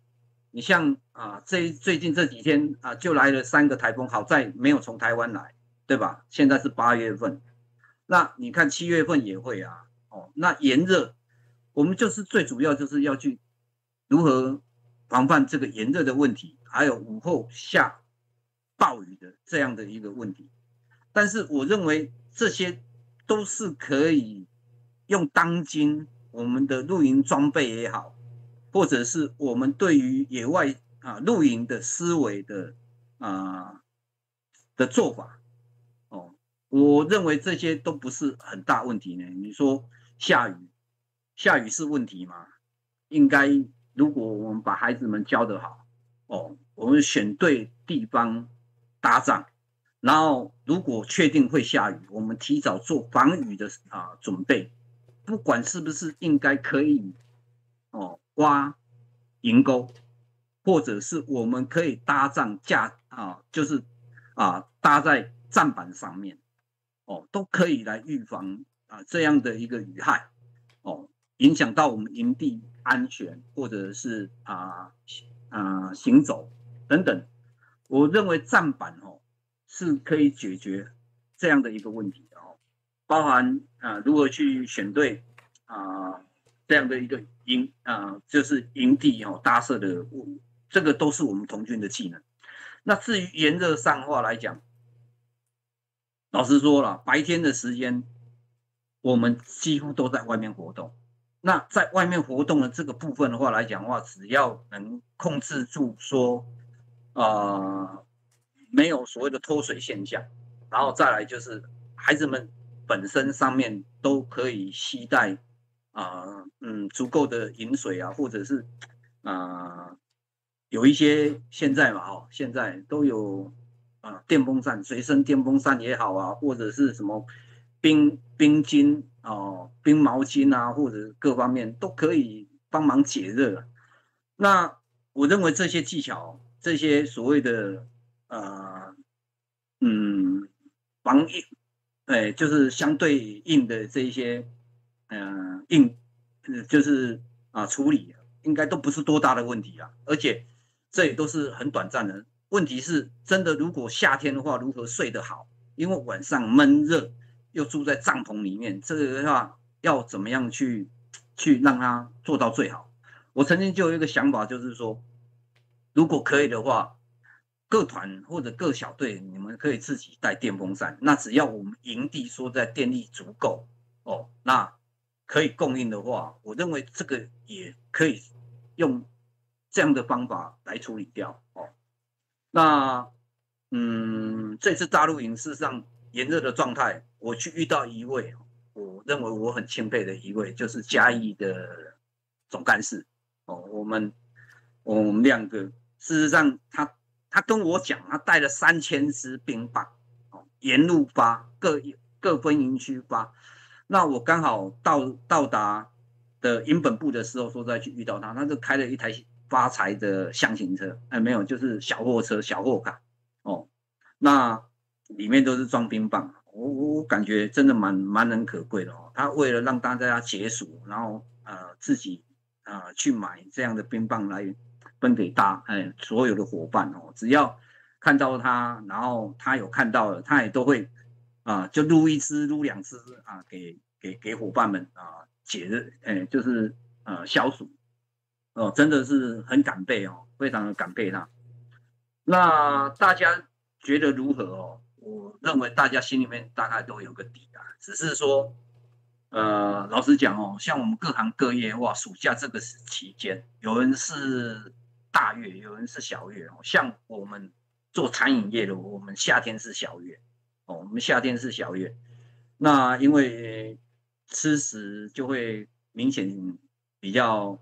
你像最近这几天就来了3个台风，好在没有从台湾来，对吧？现在是8月份，那你看7月份也会啊，那炎热，我们就是最主要就是要去如何防范这个炎热的问题，还有午后下暴雨的这样的一个问题。但是我认为这些都是可以用当今我们的露营装备也好，或者是我们对于野外露营的思维的做法我认为这些都不是很大问题呢。你说下雨是问题吗？应该如果我们把孩子们教得好我们选对地方搭帐，然后如果确定会下雨，我们提早做防雨的准备，不管是不是应该可以挖营沟，或者是我们可以搭帐就是搭在站板上面都可以来预防这样的一个雨害影响到我们营地安全，或者是行走等等。我认为站板是可以解决这样的一个问题的包含如何去选对这样的一个就是营地搭设的这个都是我们童军的技能。那至于炎热上话来讲，老实说了，白天的时间我们几乎都在外面活动。那在外面活动的这个部分的话来讲的话，只要能控制住说没有所谓的脱水现象，然后再来就是孩子们本身上面都可以携带足够的饮水或者是有一些现在现在都有电风扇，随身电风扇也好或者是什么冰巾冰毛巾或者各方面都可以帮忙解热。那我认为这些技巧，这些所谓的防疫，就是相对应的这一些就是处理，应该都不是多大的问题啦，而且这也都是很短暂的。问题是真的，如果夏天的话，如何睡得好？因为晚上闷热，又住在帐篷里面，这个的话要怎么样去让它做到最好？我曾经就有一个想法，就是说，如果可以的话，各团或者各小队，你们可以自己带电风扇。那只要我们营地说在电力足够那可以供应的话，我认为这个也可以用这样的方法来处理掉那这次大陆营事实上炎热的状态，我去遇到一位，我认为我很钦佩的一位，就是嘉义的总干事我们2个，事实上他跟我讲，他带了3000支冰棒沿路发，各分营区发。那我刚好到达的营本部的时候，说再去遇到他，他就开了一台发财的箱型车，没有，就是小货车、小货卡那里面都是装冰棒，我感觉真的蛮能可贵的他为了让大家解暑，然后自己去买这样的冰棒来分给所有的伙伴只要看到他，然后他有看到了，他也都会就撸1支、撸2支给伙伴们解热，就是消暑真的是很感佩非常的感佩他。那大家觉得如何我认为大家心里面大概都有个底只是说老实讲像我们各行各业暑假这个期间，有人是大月，有人是小月像我们做餐饮业的，我们夏天是小月我们夏天是小月，那因为吃食就会明显比较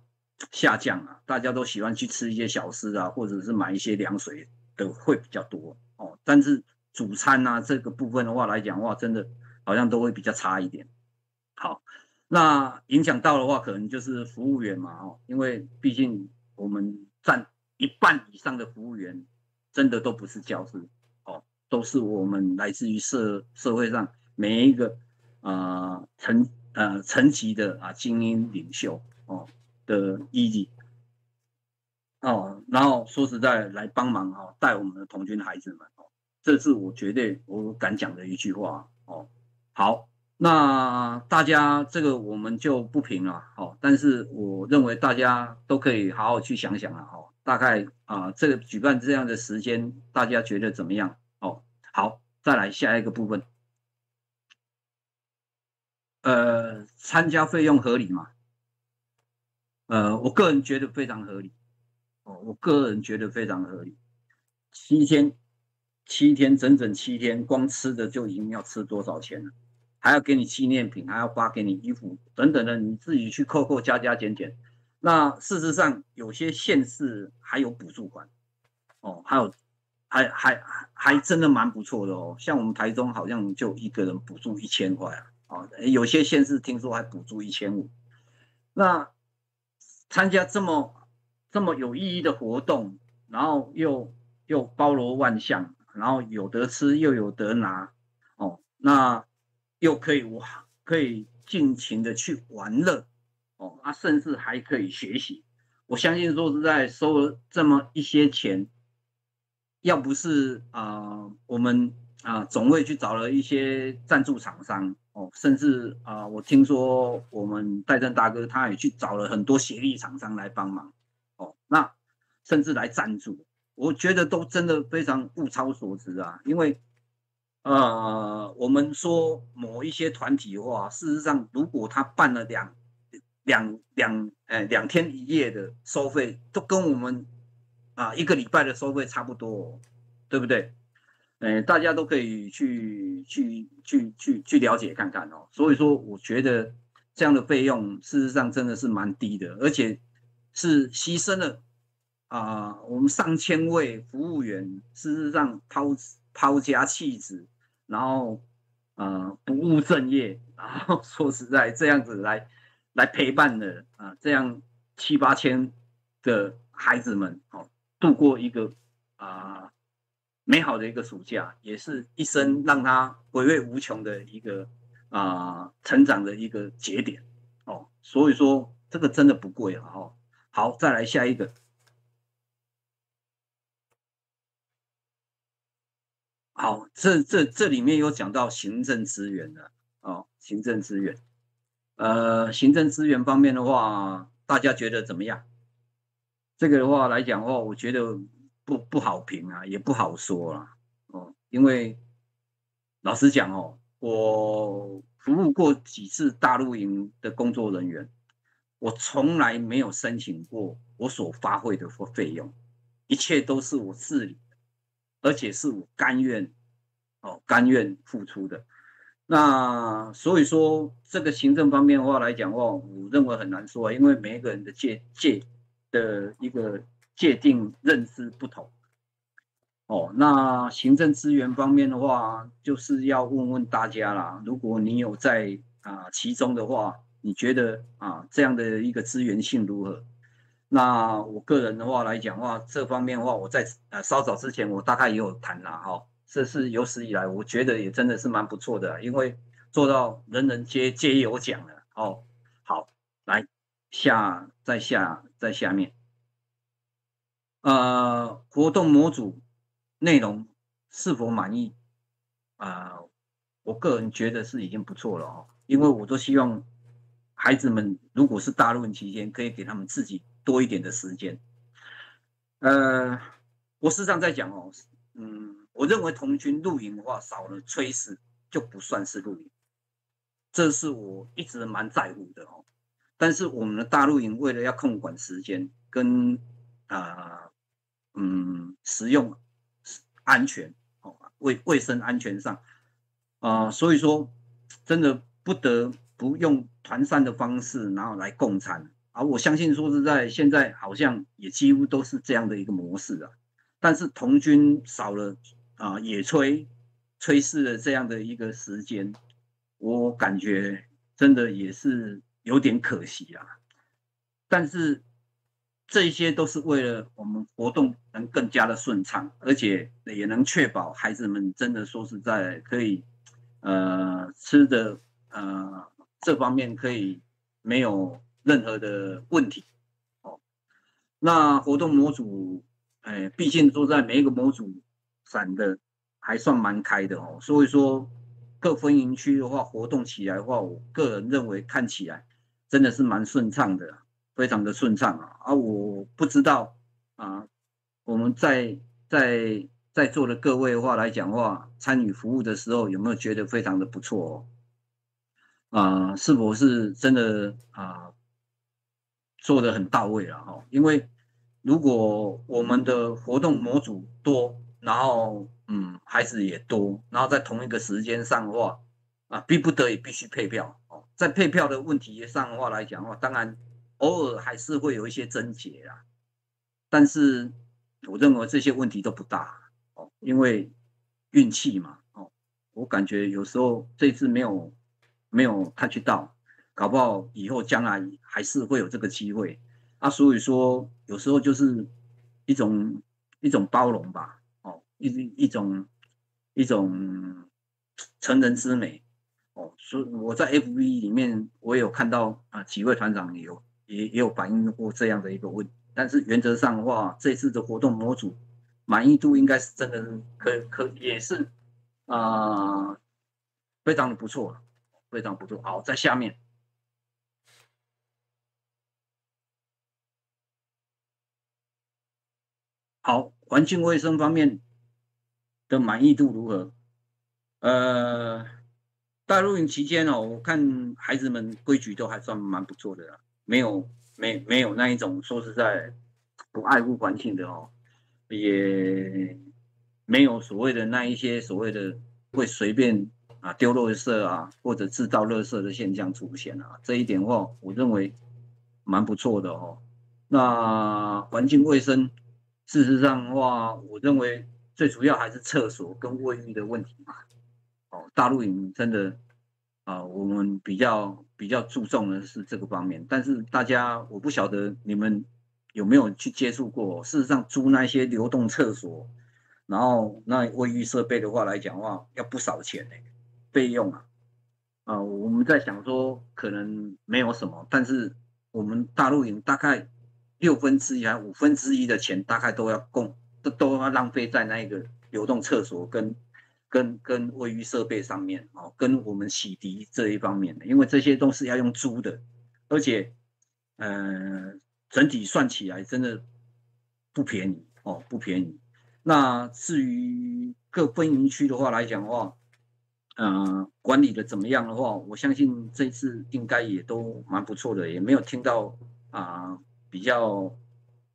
下降大家都喜欢去吃一些小吃或者是买一些凉水的会比较多但是主餐这个部分的话来讲真的好像都会比较差一点。好，那影响到的话，可能就是服务员嘛因为毕竟我们占1半以上的服务员真的都不是教师都是我们来自于社会上每一个层级的精英领袖的意义然后说实在来帮忙带我们的童军孩子们这是我绝对我敢讲的一句话好，那大家这个我们就不评了但是我认为大家都可以好好去想想大概这个举办这样的时间，大家觉得怎么样好，再来下一个部分，参加费用合理吗？我个人觉得非常合理我个人觉得非常合理。7天整整7天，光吃的就已经要吃多少钱了？还要给你纪念品，还要发给你衣服等等的，你自己去扣加减减。那事实上，有些县市还有补助款还真的蛮不错的像我们台中好像就一个人补助1000块有些县市听说还补助1500。那参加这么有意义的活动，然后又包罗万象，然后有得吃又有得拿那又可以尽情的去玩乐甚至还可以学习。我相信说实在收了这么一些钱，要不是我们总会去找了一些赞助厂商甚至我听说我们戴正大哥他也去找了很多协力厂商来帮忙那甚至来赞助，我觉得都真的非常物超所值因为我们说某一些团体的话，事实上如果他办了2天1夜的收费，都跟我们1个礼拜的收费差不多对不对？大家都可以去了解看看所以说我觉得这样的费用事实上真的是蛮低的，而且是牺牲了我们上千位服务员，事实上抛家弃子，然后不务正业，然后说实在这样子来陪伴的这样7、8千的孩子们度过一个美好的一个暑假，也是一生让他回味无穷的一个成长的一个节点所以说这个真的不贵好，再来下一个。好，这里面有讲到行政资源的行政资源，行政资源方面的话，大家觉得怎么样？这个的话来讲的话，我觉得不好评也不好说因为老实讲我服务过几次大陆营的工作人员，我从来没有申请过我所发挥的费用，一切都是我自理的，而且是我甘愿付出的。那所以说这个行政方面的话来讲的话，我认为很难说因为每一个人的一个界定认知不同那行政资源方面的话，就是要问问大家啦，如果你有在其中的话，你觉得这样的一个资源性如何？那我个人的话来讲的话，这方面的话，我在稍早之前我大概也有谈啦这是有史以来我觉得也真的是蛮不错的因为做到人人皆有奖了好，来在下面活动模组内容是否满意我个人觉得是已经不错了因为我都希望孩子们如果是大陆期间，可以给他们自己多一点的时间。我时常在讲我认为童军露营的话，少了炊事就不算是露营，这是我一直蛮在乎的但是我们的大陆营为了要控管时间跟食用安全卫生安全上所以说真的不得不用团膳的方式，然后来供餐我相信说实在，现在好像也几乎都是这样的一个模式但是童军少了野炊事的这样的一个时间，我感觉真的也是有点可惜但是这一些都是为了我们活动能更加的顺畅，而且也能确保孩子们真的说实在可以吃的这方面可以没有任何的问题。哦，那活动模组，毕竟都在每一个模组散的还算蛮开的哦，所以说各分营区的话，活动起来的话，我个人认为看起来真的是蛮顺畅的，非常的顺畅啊。我不知道啊，我们在座的各位的话来讲话，参与服务的时候有没有觉得非常的不错哦？是否是真的做得很到位了哈？因为如果我们的活动模组多，然后孩子也多，然后在同一个时间上的话，逼不得已必须配票哦。在配票的问题上的话来讲的话，当然偶尔还是会有一些症结啦，但是我认为这些问题都不大哦，因为运气嘛哦，我感觉有时候这次没有 touch 到。搞不好以后将来还是会有这个机会所以说有时候就是一种包容吧，哦，一种成人之美哦，所以我在 FB 里面我也有看到几位团长也有反映过这样的一个问题，但是原则上的话，这次的活动模组满意度应该是真的也是非常的不错，非常不错。好，在下面。好，环境卫生方面的满意度如何？大露营期间哦，我看孩子们规矩都还算蛮不错的啦，没有那一种说实在不爱护环境的哦，也没有所谓的那一些所谓的会随便丢垃圾或者制造垃圾的现象出现这一点的话，我认为蛮不错的哦。那环境卫生，事实上的话，我认为最主要还是厕所跟卫浴的问题嘛。哦，大陆营真的我们比较注重的是这个方面，但是大家我不晓得你们有没有去接触过，事实上租那些流动厕所，然后那卫浴设备的话来讲的话，要不少钱呢，费用我们在想说可能没有什么，但是我们大陆营大概1/6还1/5的钱，大概都要浪费在那个流动厕所跟卫浴设备上面跟我们洗涤这一方面的，因为这些都是要用租的，而且整体算起来真的不便宜哦，不便宜。那至于各分营区的话来讲的话，管理的怎么样的话，我相信这次应该也都蛮不错的，也没有听到比较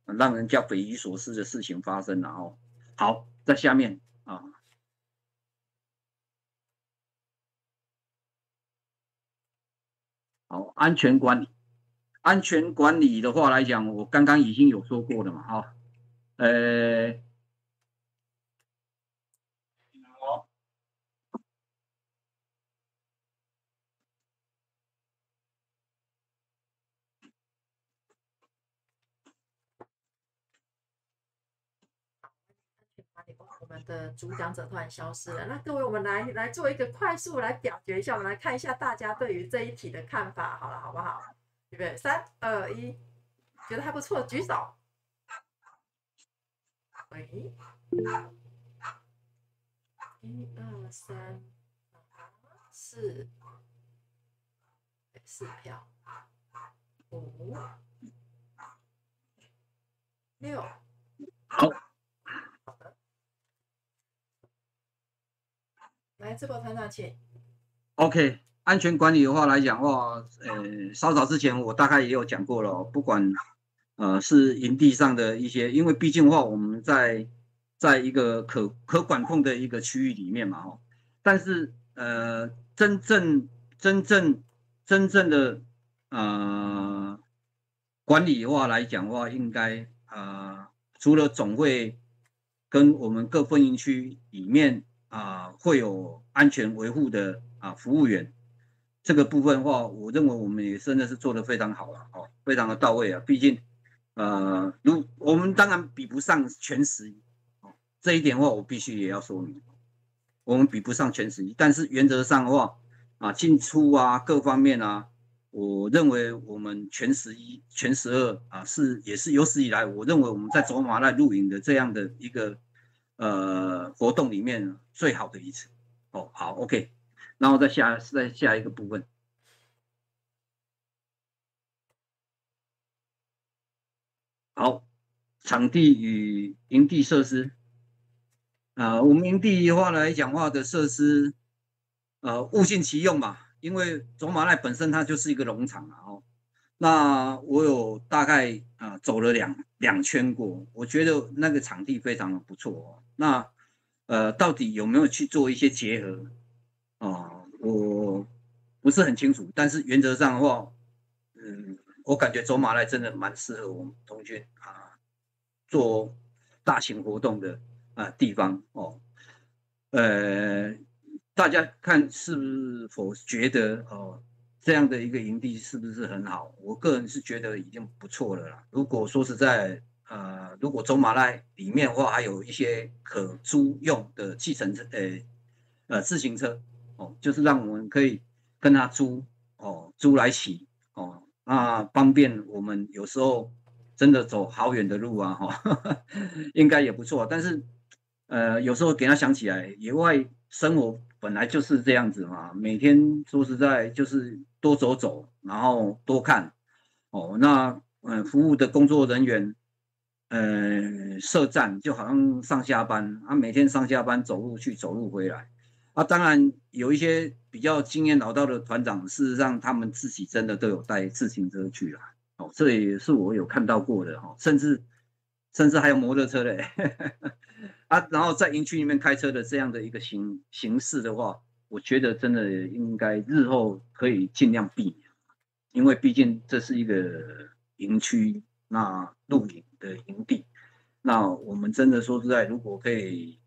让人家匪夷所思的事情发生了哦。好，在下面好，安全管理。安全管理的话来讲，我刚刚已经有说过了嘛，我们的主讲者突然消失了，那各位，我们来做一个快速来表决一下，我们来看一下大家对于这一题的看法，好了，好不好？预备，3、2、1，觉得还不错，举手。喂，1、2、3、4票，5、6。好。来，这波团长请。OK， 安全管理的话来讲的话，稍早之前我大概也有讲过了，不管是营地上的一些，因为毕竟的话我们在一个可管控的一个区域里面嘛但是真正的管理的话来讲的话，应该除了总会跟我们各分营区里面会有安全维护的服务员，这个部分的话，我认为我们也真的是做得非常好了非常的到位毕竟我们当然比不上全11，这一点的话我必须也要说明，我们比不上全11，但是原则上的话进出啊各方面啊，我认为我们全11、全12也是有史以来，我认为我们在走马濑露营的这样的一个活动里面最好的一次。好 ，OK， 然后再下一个部分。好，场地与营地设施。我们营地的话来讲话的设施，物尽其用嘛，因为走马濑本身它就是一个农场那我有大概走了两圈过，我觉得那个场地非常的不错那到底有没有去做一些结合我不是很清楚，但是原则上的话，我感觉走马濑真的蛮适合我们童军做大型活动的地方大家看是否觉得这样的一个营地是不是很好？我个人是觉得已经不错了啦。如果说实在如果走马濑里面的话，还有一些可租用的计程车自行车就是让我们可以跟他租来骑那方便我们有时候真的走好远的路应该也不错。但是有时候给他想起来，野外生活本来就是这样子嘛，每天说实在就是多走走，然后多看那服务的工作人员设站就好像上下班每天上下班走路去走路回来当然有一些比较经验老道的团长，事实上他们自己真的都有带自行车去啦这也是我有看到过的甚至还有摩托车嘞然后在营区里面开车的这样的一个形式的话，我觉得真的应该日后可以尽量避免，因为毕竟这是一个营区，那露营的营地，那我们真的说实在，如果可以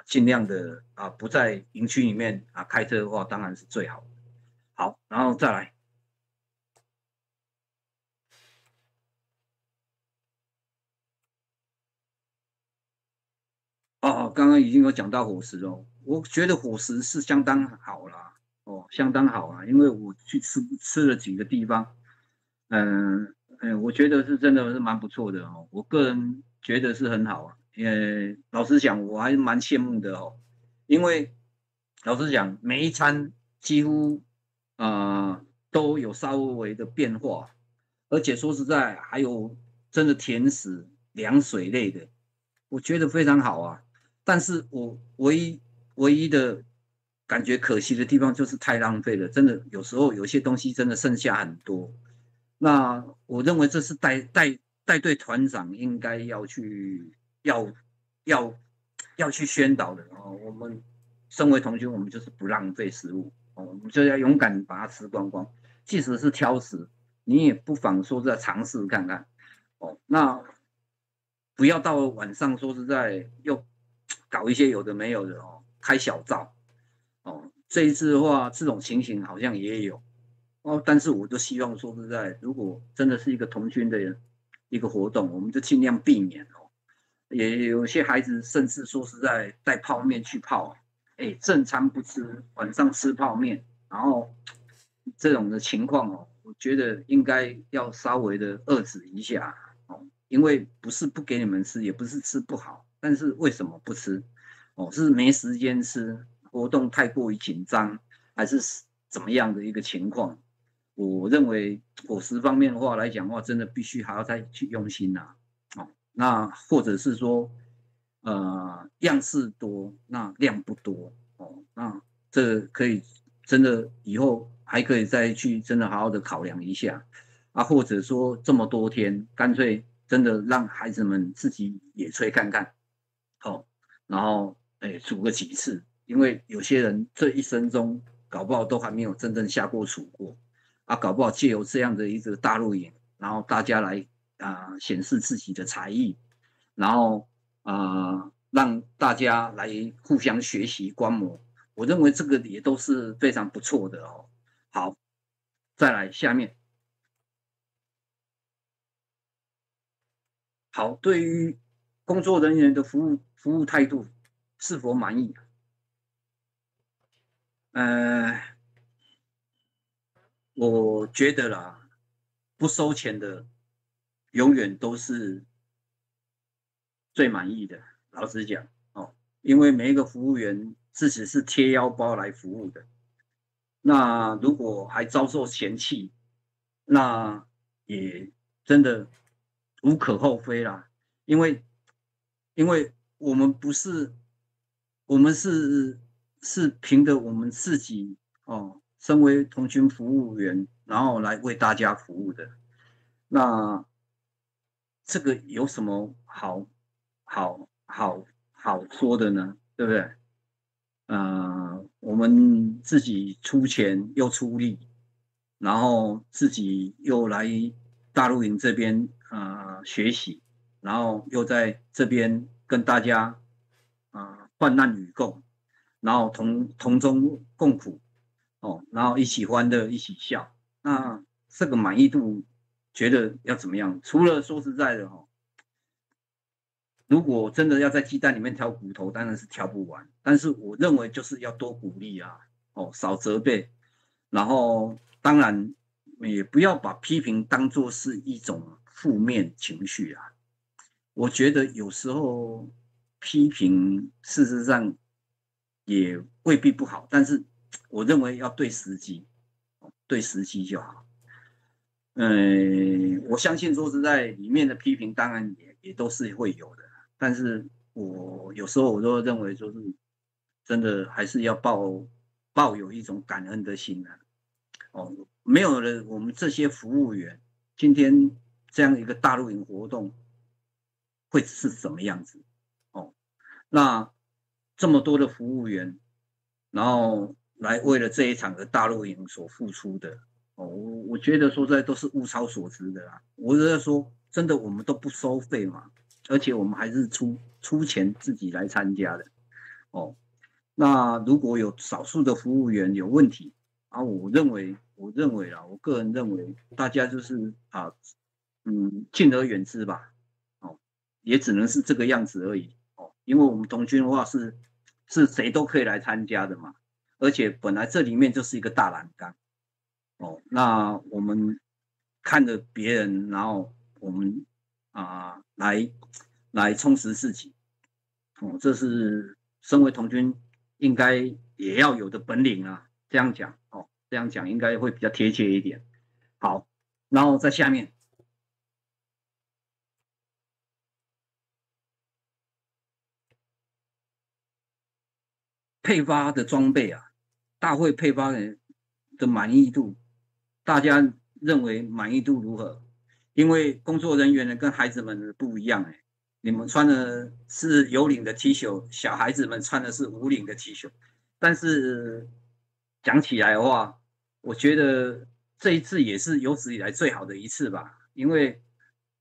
尽量的不在营区里面开车的话，当然是最好的。好，然后再来。刚刚已经有讲到伙食我觉得伙食是相当好啦相当好因为我去吃了几个地方，我觉得是真的是蛮不错的我个人觉得是很好老实讲，我还蛮羡慕的因为老实讲，每一餐几乎都有稍微的变化，而且说实在，还有真的甜食、凉水类的，我觉得非常好但是我唯一的感觉可惜的地方就是太浪费了，真的有时候有些东西真的剩下很多。那我认为这是带队团长应该要去宣导的我们身为童军，我们就是不浪费食物我们就要勇敢把它吃光光，即使是挑食，你也不妨说是尝试看看那不要到晚上说实在又搞一些有的没有的开小灶这一次的话，这种情形好像也有但是我就希望说实在，如果真的是一个童军的一个活动，我们就尽量避免也有些孩子甚至说实在带泡面去泡正餐不吃，晚上吃泡面，然后这种的情况我觉得应该要稍微的遏制一下因为不是不给你们吃，也不是吃不好，但是为什么不吃是没时间吃，活动太过于紧张，还是怎么样的一个情况？我认为伙食方面的话来讲的话，真的必须还要再去用心那或者是说样式多，那量不多那这可以真的以后还可以再去真的好好的考量一下或者说这么多天，干脆真的让孩子们自己野炊看看然后煮个几次，因为有些人这一生中搞不好都还没有真正下过厨过搞不好借由这样的一个大露营，然后大家来显示自己的才艺，然后让大家来互相学习观摩，我认为这个也都是非常不错的好，再来下面。好，对于工作人员的服务态度是否满意？我觉得啦，不收钱的永远都是最满意的。老实讲哦，因为每一个服务员自己是贴腰包来服务的，那如果还遭受嫌弃，那也真的无可厚非啦。因为我们不是，我们是凭着我们自己哦，身为童军服务员，然后来为大家服务的。那这个有什么好说的呢？对不对？我们自己出钱又出力，然后自己又来大陆营这边学习，然后又在这边跟大家患难与共，然后同中共苦哦，然后一起欢乐一起笑。那这个满意度觉得要怎么样？除了说实在的哦，如果真的要在鸡蛋里面挑骨头，当然是挑不完。但是我认为就是要多鼓励啊，哦，少责备，然后当然也不要把批评当作是一种负面情绪啊。我觉得有时候批评事实上也未必不好，但是我认为要对时机，对时机就好。我相信说实在，里面的批评当然也都是会有的，但是我有时候我都认为，就是真的还是要抱有一种感恩的心啊。哦，没有了我们这些服务员，今天这样一个大陆营活动会是什么样子？哦，那这么多的服务员，然后来为了这一场的大陆营所付出的。哦，我觉得说实在都是物超所值的啦。我是在说，真的我们都不收费嘛，而且我们还是出钱自己来参加的。哦，那如果有少数的服务员有问题啊，我认为啦，我个人认为，大家就是敬而远之吧。哦，也只能是这个样子而已。哦，因为我们童军的话是谁都可以来参加的嘛，而且本来这里面就是一个大栏杆。哦，那我们看着别人，然后我们来充实自己。哦，这是身为童军应该也要有的本领啊。这样讲哦，这样讲应该会比较贴切一点。好，然后在下面，配发的装备啊，大会配发的满意度，大家认为满意度如何？因为工作人员呢跟孩子们不一样哎，你们穿的是有领的 T 恤，小孩子们穿的是无领的 T 恤。但是讲起来的话，我觉得这一次也是有史以来最好的一次吧。因为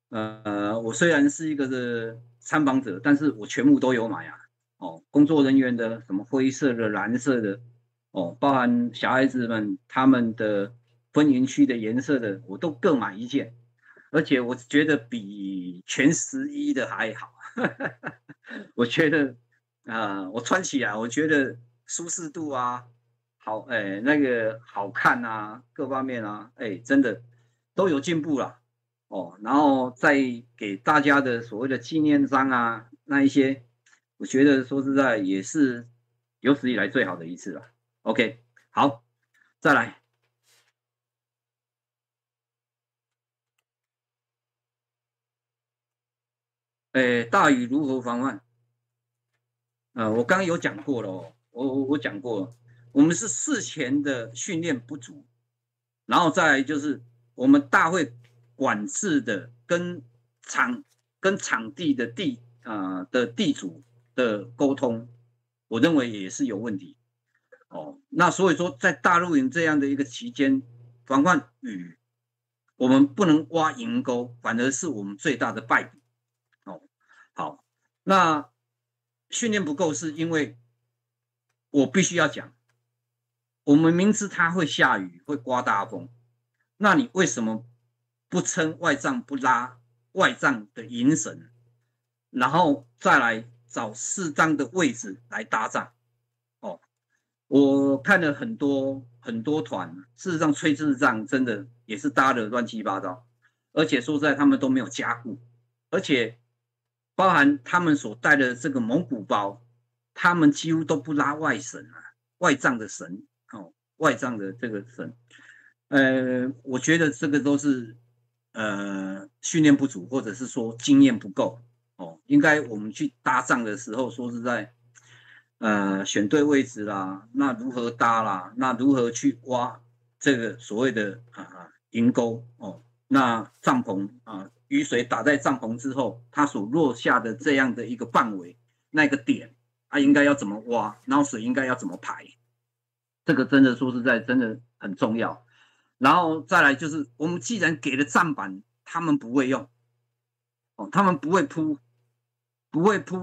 我虽然是一个的参访者，但是我全部都有买啊。哦，工作人员的什么灰色的、蓝色的，哦，包含小孩子们他们的分营区的颜色的，我都各买一件，而且我觉得比全11的还好。我觉得我穿起来，我觉得舒适度啊，好，那个好看啊，各方面啊，真的都有进步了。哦，然后再给大家的所谓的纪念章啊，那一些，我觉得说实在也是有史以来最好的一次了。OK，好，再来，大雨如何防范？我刚刚有讲过了哦，我讲过了，我们是事前的训练不足，然后再来就是我们大会管制的跟场地的地主的沟通，我认为也是有问题。哦，那所以说在大陆营这样的一个期间，防范雨，我们不能挖营沟，反而是我们最大的败笔。哦，好，那训练不够是因为我必须要讲，我们明知它会下雨，会刮大风，那你为什么不撑外帐不拉外帐的营绳，然后再来找适当的位置来搭帐。哦，我看了很多团，事实上垂直帐真的也是搭的乱七八糟，而且说实在他们都没有加固，而且包含他们所带的这个蒙古包，他们几乎都不拉外绳啊，外帐的绳，外帐的这个绳，我觉得这个都是训练不足，或者是说经验不够哦。应该我们去搭帐的时候，说实在，选对位置啦，那如何搭啦，那如何去挖这个所谓的营沟哦，那帐篷雨水打在帐篷之后，它所落下的这样的一个范围，那个点，应该要怎么挖，然后水应该要怎么排，这个真的说实在真的很重要。然后再来就是，我们既然给了站板，他们不会用，他们不会铺，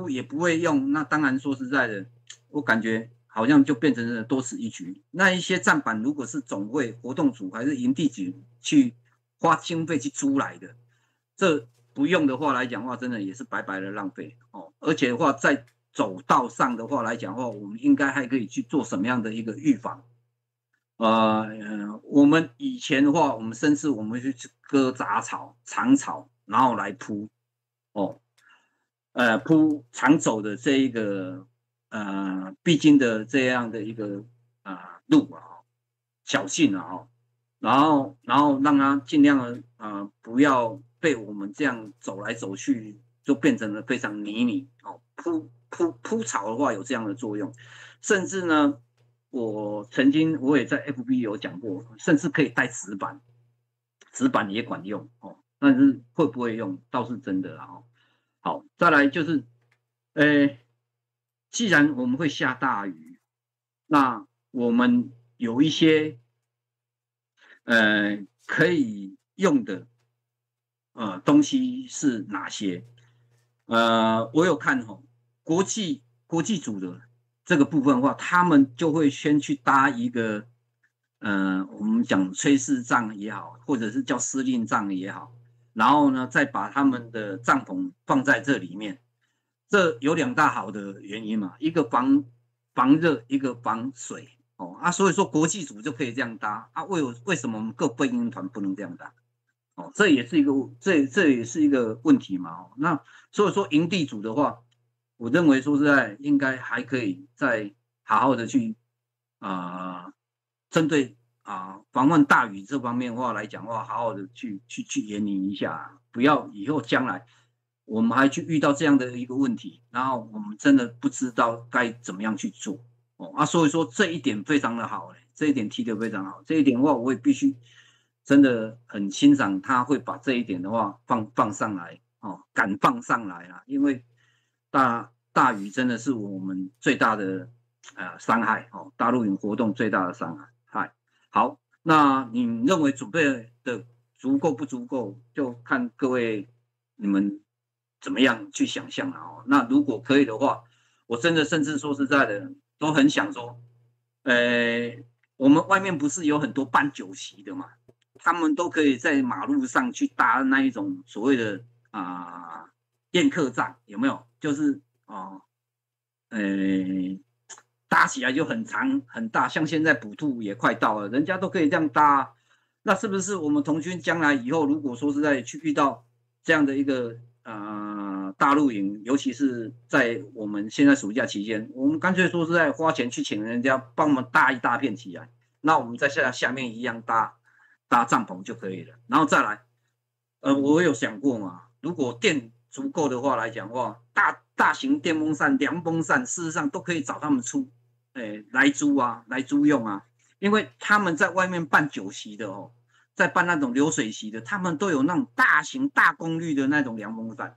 也不会用，那当然说实在的，我感觉好像就变成了多此一举。那一些站板如果是总会、活动组还是营地组去花经费去租来的，这不用的话来讲话，真的也是白白的浪费哦。而且的话，在走道上的话来讲话，我们应该还可以去做什么样的一个预防？我们以前的话，我们甚至我们去割杂草、长草，然后来铺哦，铺长走的这一个必经的这样的一个路小径然后让它尽量的不要被我们这样走来走去，就变成了非常泥哦。铺草的话有这样的作用，甚至呢。我也在 FB 有讲过，甚至可以带纸板，纸板也管用哦。但是会不会用倒是真的啦哦。好，再来就是，既然我们会下大雨，那我们有一些可以用的东西是哪些？我有看国际组的这个部分的话，他们就会先去搭一个我们讲炊事帐也好，或者是叫司令帐也好，然后呢，再把他们的帐篷放在这里面。这有两大好的原因嘛，一个防热，一个防水所以说国际组就可以这样搭为什么我们各备营团不能这样搭？这也是一个问题嘛那所以说营地组的话，我认为说实在应该还可以再好好的去针对防范大雨这方面的话来讲的话，好好的去研拟一下，不要以后将来我们还去遇到这样的一个问题，然后我们真的不知道该怎么样去做所以说这一点非常的好这一点提得非常好，这一点的话我也必须真的很欣赏他会把这一点的话放上来敢放上来啦，因为大雨真的是我们最大的伤害大陆营活动最大的伤害。好，那你认为准备的足够不足够，就看各位你们怎么样去想象了那如果可以的话，我真的甚至说实在的，都很想说，我们外面不是有很多办酒席的嘛，他们都可以在马路上去搭那一种所谓的宴客帐，有没有？就是搭起来就很长很大，像现在补兔也快到了，人家都可以这样搭，那是不是我们童军将来以后如果说是在去遇到这样的一个大露营，尤其是在我们现在暑假期间，我们干脆说是在花钱去请人家帮我们搭一大片起来，那我们在下面一样搭帐篷就可以了，然后再来，我有想过嘛，如果电足够的话来讲的话，大型电风扇、凉风扇，事实上都可以找他们出，来租来租用因为他们在外面办酒席的在办那种流水席的，他们都有那种大型大功率的那种凉风扇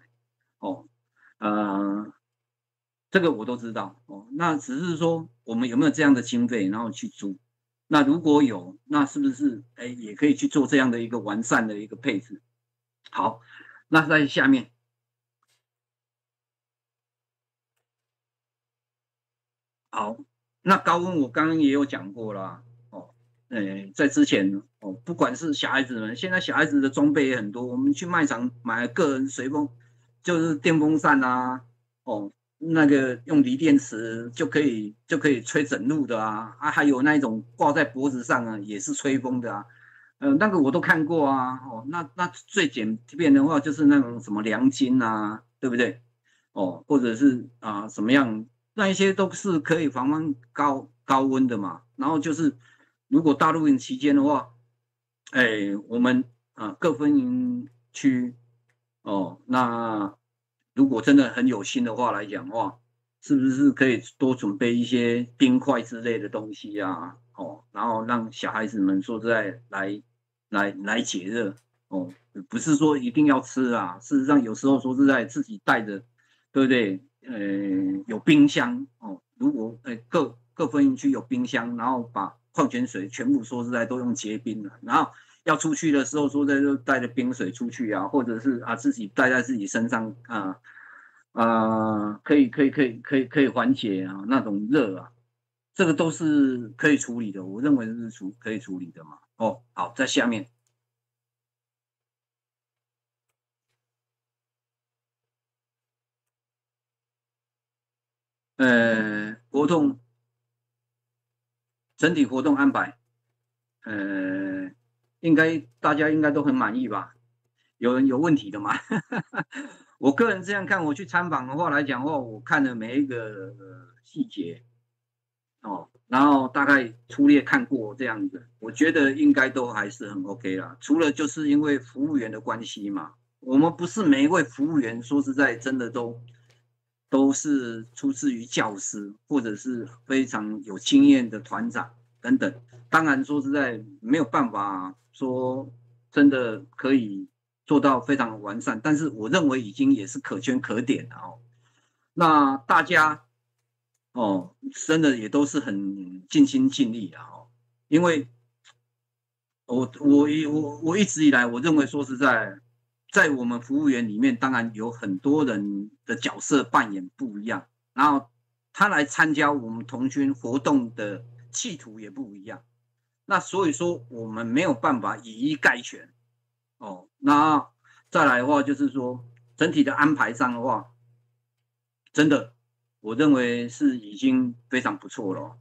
这个我都知道那只是说我们有没有这样的经费，然后去租？那如果有，那是不是也可以去做这样的一个完善的一个配置？好，那在下面。好，那高温我刚刚也有讲过啦在之前哦，不管是小孩子们，现在小孩子的装备也很多，我们去卖场买个人随风，就是电风扇啊，哦，那个用锂电池就可以吹整路的啊，还有那一种挂在脖子上啊，也是吹风的啊，那个我都看过啊，哦，那最简便的话就是那种什么凉巾啊，对不对？哦，或者是什么样，那一些都是可以防范高温的嘛。然后就是如果大露营期间的话，我们各分营区哦，那如果真的很有心的话来讲的话，是不是可以多准备一些冰块之类的东西啊？哦，然后让小孩子们说实在来解热哦，不是说一定要吃啊。事实上，有时候说实在自己带着，对不对？有冰箱哦，如果各分营区有冰箱，然后把矿泉水全部说实在都用结冰了，然后要出去的时候说实在就带着冰水出去啊，或者是自己带在自己身上可以缓解那种热啊，这个都是可以处理的，我认为是可以处理的嘛。哦，好，在下面，活动整体活动安排，大家应该都很满意吧？有人有问题的吗？我个人这样看，我去参访的话来讲的话，我看了每一个细节哦，然后大概粗略看过这样子，我觉得应该都还是很 OK 啦。除了就是因为服务员的关系嘛，我们不是每一位服务员说实在真的都是出自于教师或者是非常有经验的团长等等。当然说实在没有办法说真的可以做到非常完善，但是我认为已经也是可圈可点了哦。那大家哦，真的也都是很尽心尽力啊哦，因为我一直以来，我认为说实在，在我们服务员里面，当然有很多人的角色扮演不一样，然后他来参加我们童军活动的企图也不一样，那所以说我们没有办法以一概全哦。那再来的话，就是说整体的安排上的话，真的我认为是已经非常不错了哦。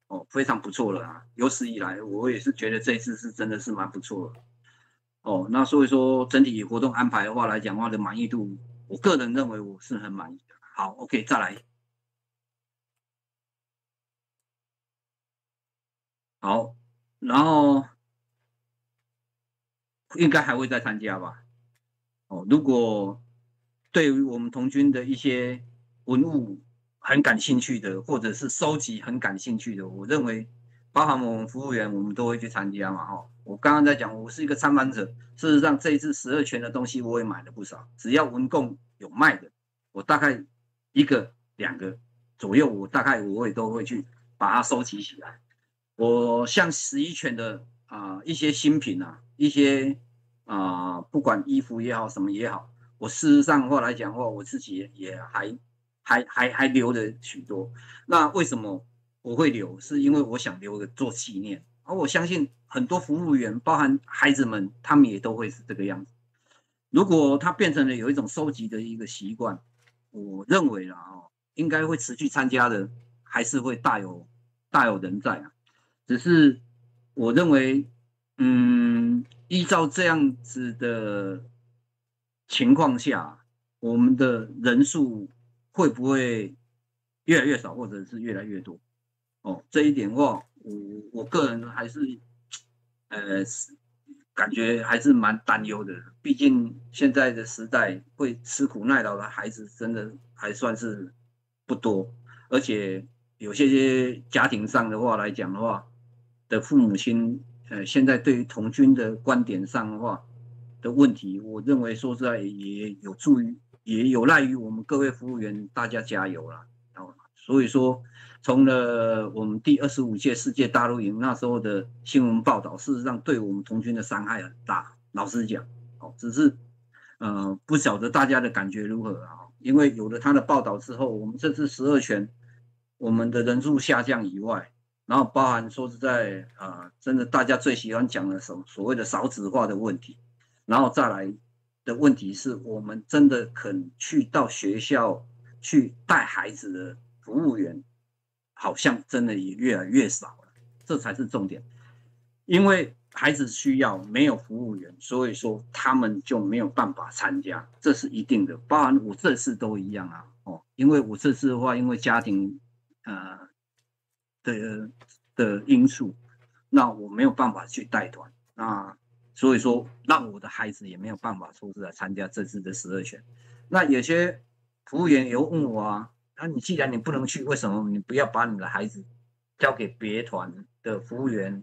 哦，非常不错了啊！有史以来，我也是觉得这次是真的是蛮不错的。哦，那所以说整体活动安排的话来讲的话的满意度，我个人认为我是很满意的。好，OK，再来。好，然后应该还会再参加吧？哦，如果对于我们童军的一些文物很感兴趣的，或者是收集很感兴趣的，我认为包含我们服务员，我们都会去参加嘛。哈，我刚刚在讲，我是一个参访者，事实上这一次12全的东西我也买了不少，只要文贡有卖的，我大概一个两个左右，我也都会去把它收集起来。我像11全的一些新品啊，一些不管衣服也好，什么也好，我事实上话来讲的话，我自己也还留了许多。那为什么我会留？是因为我想留着做纪念。而我相信很多服务员，包含孩子们，他们也都会是这个样子。如果他变成了有一种收集的一个习惯，我认为啦应该会持续参加的，还是会大有人在啊。只是我认为，依照这样子的情况下，我们的人数会不会越来越少，或者是越来越多？哦，这一点的话，我个人还是呃感觉还是蛮担忧的。毕竟现在的时代，会吃苦耐劳的孩子真的还算是不多，而且有些家庭上的话来讲的话，的父母亲，现在对于童军的观点上的话的问题，我认为说实在也有赖于我们各位服务员大家加油啦。所以说，从了我们第25届世界大陆营那时候的新闻报道，事实上对我们童军的伤害很大。老实讲，只是不晓得大家的感觉如何啊？因为有了他的报道之后，我们这次12全我们的人数下降以外，然后包含说实在真的大家最喜欢讲的所谓的少子化的问题，然后再来的问题是我们真的肯去到学校去带孩子的服务员，好像真的也越来越少了，这才是重点。因为孩子需要，没有服务员，所以说他们就没有办法参加，这是一定的。包含我这次都一样啊，因为我这次的话，因为家庭的因素，那我没有办法去带团，那所以说让我的孩子也没有办法说是来参加这次的12选。那有些服务员也问我啊，你既然你不能去，为什么你不要把你的孩子交给别团的服务员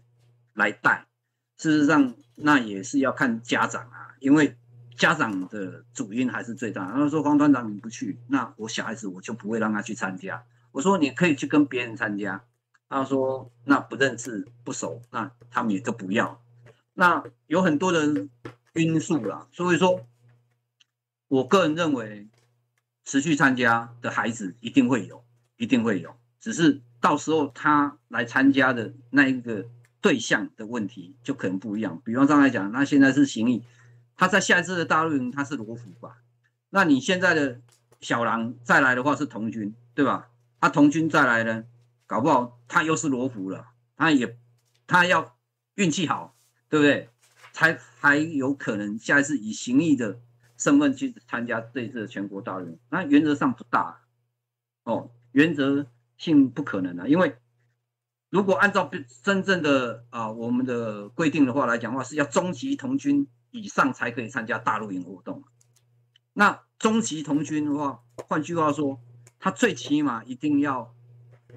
来带？事实上，那也是要看家长啊，因为家长的主因还是最大。他说黄团长你不去，那我小孩子我就不会让他去参加。我说你可以去跟别人参加。他说那不认识不熟，那他们也都不要。那有很多的因素啦，所以说，我个人认为持续参加的孩子一定会有，一定会有，只是到时候他来参加的那一个对象的问题就可能不一样。比方上来讲，那现在是行义，他在下一次的大陆营他是罗浮吧？那你现在的小狼再来的话是童军，对吧？他童军再来呢，搞不好他又是罗浮了，他要运气好，对不对？才有可能下一次以行义的身份去参加这一次的全国大运，那原则上不大原则性不可能的，因为如果按照真正的我们的规定的话来讲的话，是要中级童军以上才可以参加大陆营活动。那中级童军的话，换句话说，他最起码一定要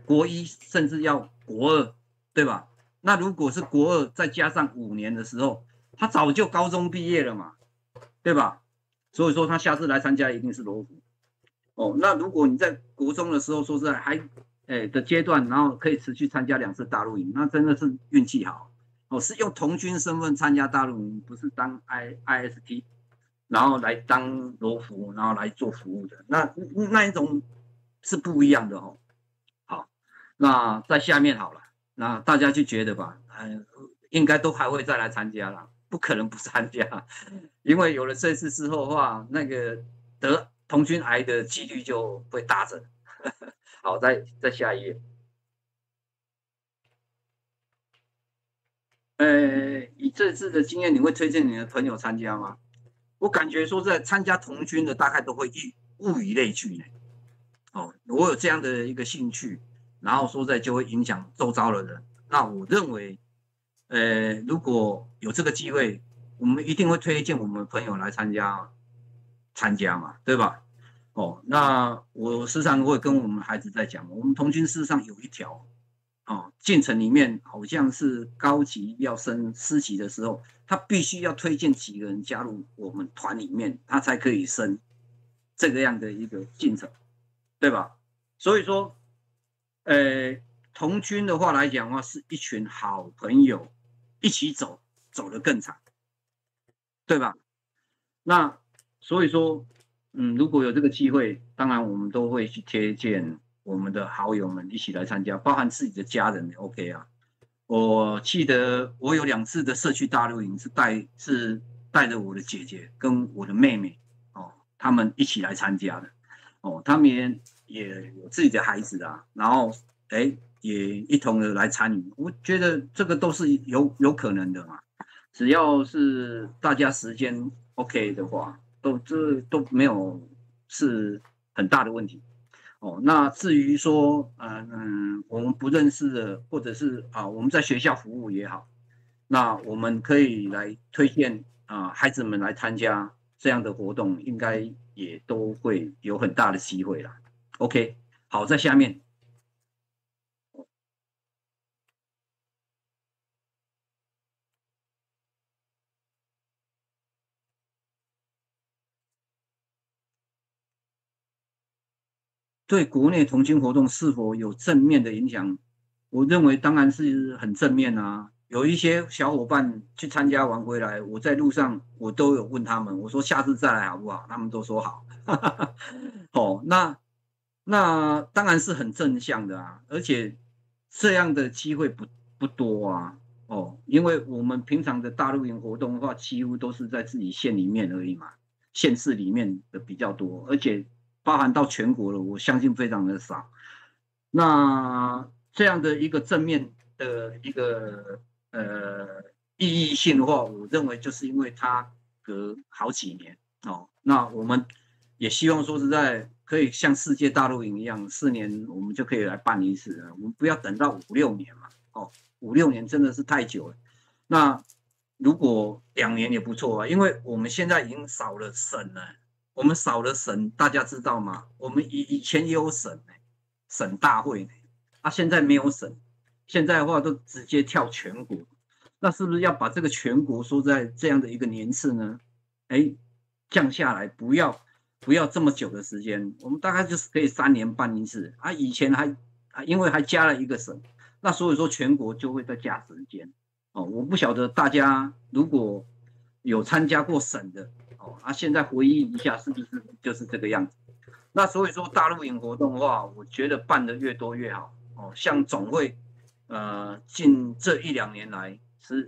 国一，甚至要国二，对吧？那如果是国二再加上5年的时候，他早就高中毕业了嘛，对吧？所以说他下次来参加一定是罗浮。那如果你在国中的时候说实在还的阶段，然后可以持续参加2次大陆营，那真的是运气好。是用童军身份参加大陆营，不是当 IST， 然后来当罗浮，然后来做服务的，那一种是不一样的哦。好，那在下面好了，那大家就觉得吧，应该都还会再来参加啦，不可能不参加，因为有了这次之后的话，那个得童军癌的几率就会大增。好，再下一页。以这次的经验，你会推荐你的朋友参加吗？我感觉说在参加童军的大概都会物以类聚呢。我有这样的一个兴趣，然后说在就会影响周遭的人。那我认为，如果有这个机会，我们一定会推荐我们朋友来参加嘛，对吧？那我时常会跟我们孩子在讲，我们童军事实上有一条，进程里面好像是高级要升师级的时候，他必须要推荐几个人加入我们团里面，他才可以升这个样的一个进程，对吧？所以说，童军的话来讲的话，是一群好朋友一起走得更长，对吧？那所以说，如果有这个机会，当然我们都会去推荐我们的好友们一起来参加，包含自己的家人也 OK 啊。我记得我有2次的社区大陆营是带着我的姐姐跟我的妹妹他们一起来参加的他们也有自己的孩子啊，然后也一同的来参与。我觉得这个都是有可能的嘛，只要是大家时间 OK 的话，都没有是很大的问题。那至于说，我们不认识的，或者是我们在学校服务也好，那我们可以来推荐孩子们来参加这样的活动，应该也都会有很大的机会啦。OK， 好，在下面。对国内童军活动是否有正面的影响？我认为当然是很正面啊。有一些小伙伴去参加完回来，我在路上我都有问他们，我说下次再来好不好？他们都说好。那当然是很正向的啊。而且这样的机会不多啊。因为我们平常的大露营活动的话，几乎都是在自己县里面而已嘛，县市里面的比较多，而且包含到全国了，我相信非常的少。那这样的一个正面的一个意义性的话，我认为就是因为它隔好几年那我们也希望说实在可以像世界大露营一样，4年我们就可以来办一次了，我们不要等到5、6年嘛，5、6年真的是太久了。那如果2年也不错啊，因为我们现在已经少了省了，我们少了省，大家知道吗？我们以前也有省省大会现在没有省，现在的话都直接跳全国，那是不是要把这个全国说在这样的一个年次呢？降下来，不要这么久的时间，我们大概就是可以3年办一次以前因为还加了一个省，那所以说全国就会再加时间我不晓得大家如果有参加过省的现在回忆一下是不是就是这个样子？那所以说大露营活动的话，我觉得办得越多越好像总会近这1、2年来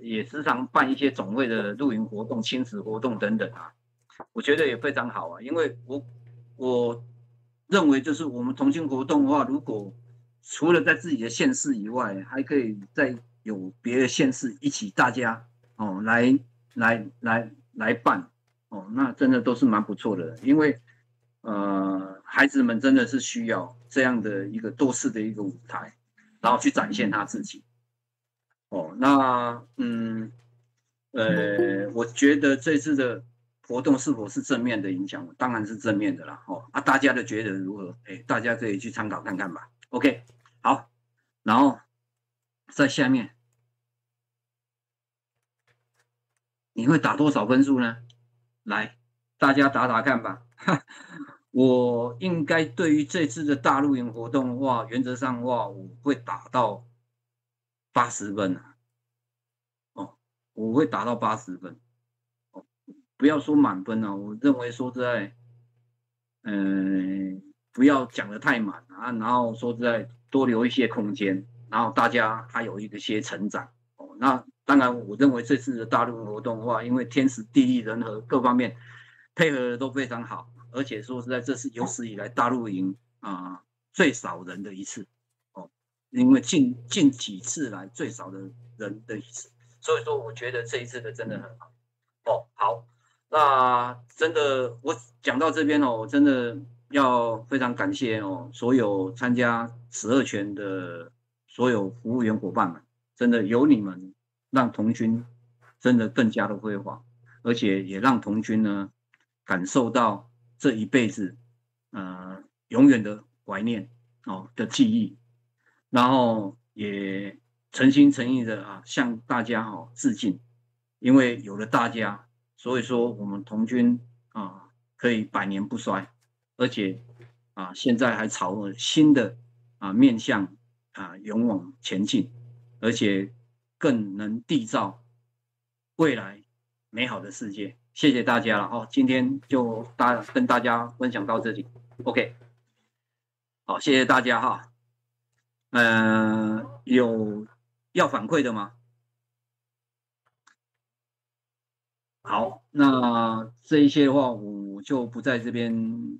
也时常办一些总会的露营活动、亲子活动等等我觉得也非常好因为我认为就是我们同庆活动的话，如果除了在自己的县市以外，还可以再有别的县市一起大家来办那真的都是蛮不错的，因为孩子们真的是需要这样的一个多次的一个舞台，然后去展现他自己那我觉得这次的活动是否是正面的影响？当然是正面的啦大家的觉得如何？大家可以去参考看看吧。OK， 好，然后在下面你会打多少分数呢？来，大家打打看吧。我应该对于这次的大露营活动的话，原则上的话，我会打到80分我会打到80分不要说满分我认为说在不要讲得太满然后说实在多留一些空间，然后大家还有一些成长那当然，我认为这次的大陆活动的话，因为天时地利人和各方面配合的都非常好，而且说实在，这是有史以来大陆营最少人的一次因为近几次来最少的人的一次，所以说我觉得这一次的真的很好好。那真的，我讲到这边我真的要非常感谢所有参加12拳的所有服务员伙伴们，真的有你们，让童军真的更加的辉煌，而且也让童军呢感受到这一辈子永远的怀念的记忆，然后也诚心诚意的向大家致敬，因为有了大家。所以说，我们童军可以百年不衰，而且现在还朝着新的面向勇往前进，而且更能缔造未来美好的世界。谢谢大家了今天就跟大家分享到这里 ，OK， 好，谢谢大家有要反馈的吗？好，那这一些的话，我就不在这边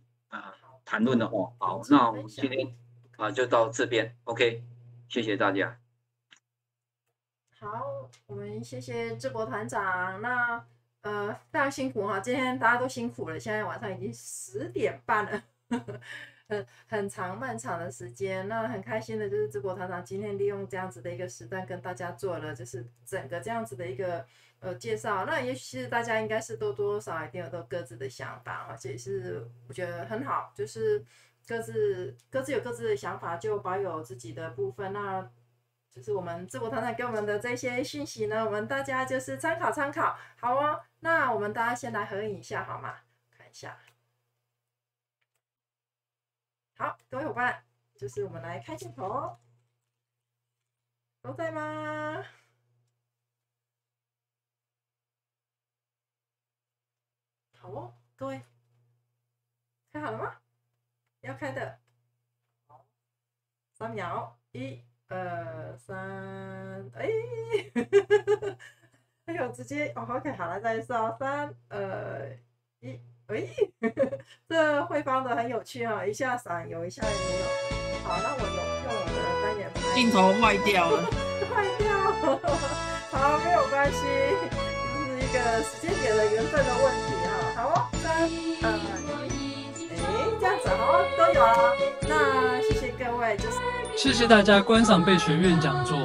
谈论了好，那我们今天就到这边 ，OK， 谢谢大家。好，我们谢谢智博团长。那非常辛苦今天大家都辛苦了，现在晚上已经10点半了。很长漫长的时间，那很开心的就是智博团长今天利用这样子的一个时段跟大家做了就是整个这样子的一个介绍。那也许是大家应该是多多少少一定有都各自的想法，而且是我觉得很好，就是各自有各自的想法，就保有自己的部分。那就是我们智博团长给我们的这些讯息呢，我们大家就是参考参考。好那我们大家先来合影一下好吗？看一下。好，各位伙伴，就是我们来开镜头，都在吗？好各位，开好了吗？要开的，好，3秒，1、2、哎，哎呦，直接哦 ，OK， 好了，再说3、2、1，哎，这慧芳的很有趣哈，一下闪有，一下也没有。好，那我用我的单眼拍，镜头坏掉了，坏掉，好，没有关系，这是一个时间点的缘分的问题哈。好哦，3、2、1，哎，这样子好，都有了。那谢谢各位，就是谢谢大家观赏贝学院讲座。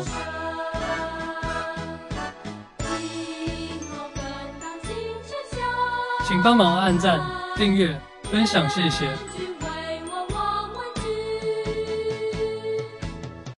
请帮忙按赞、订阅、分享，谢谢。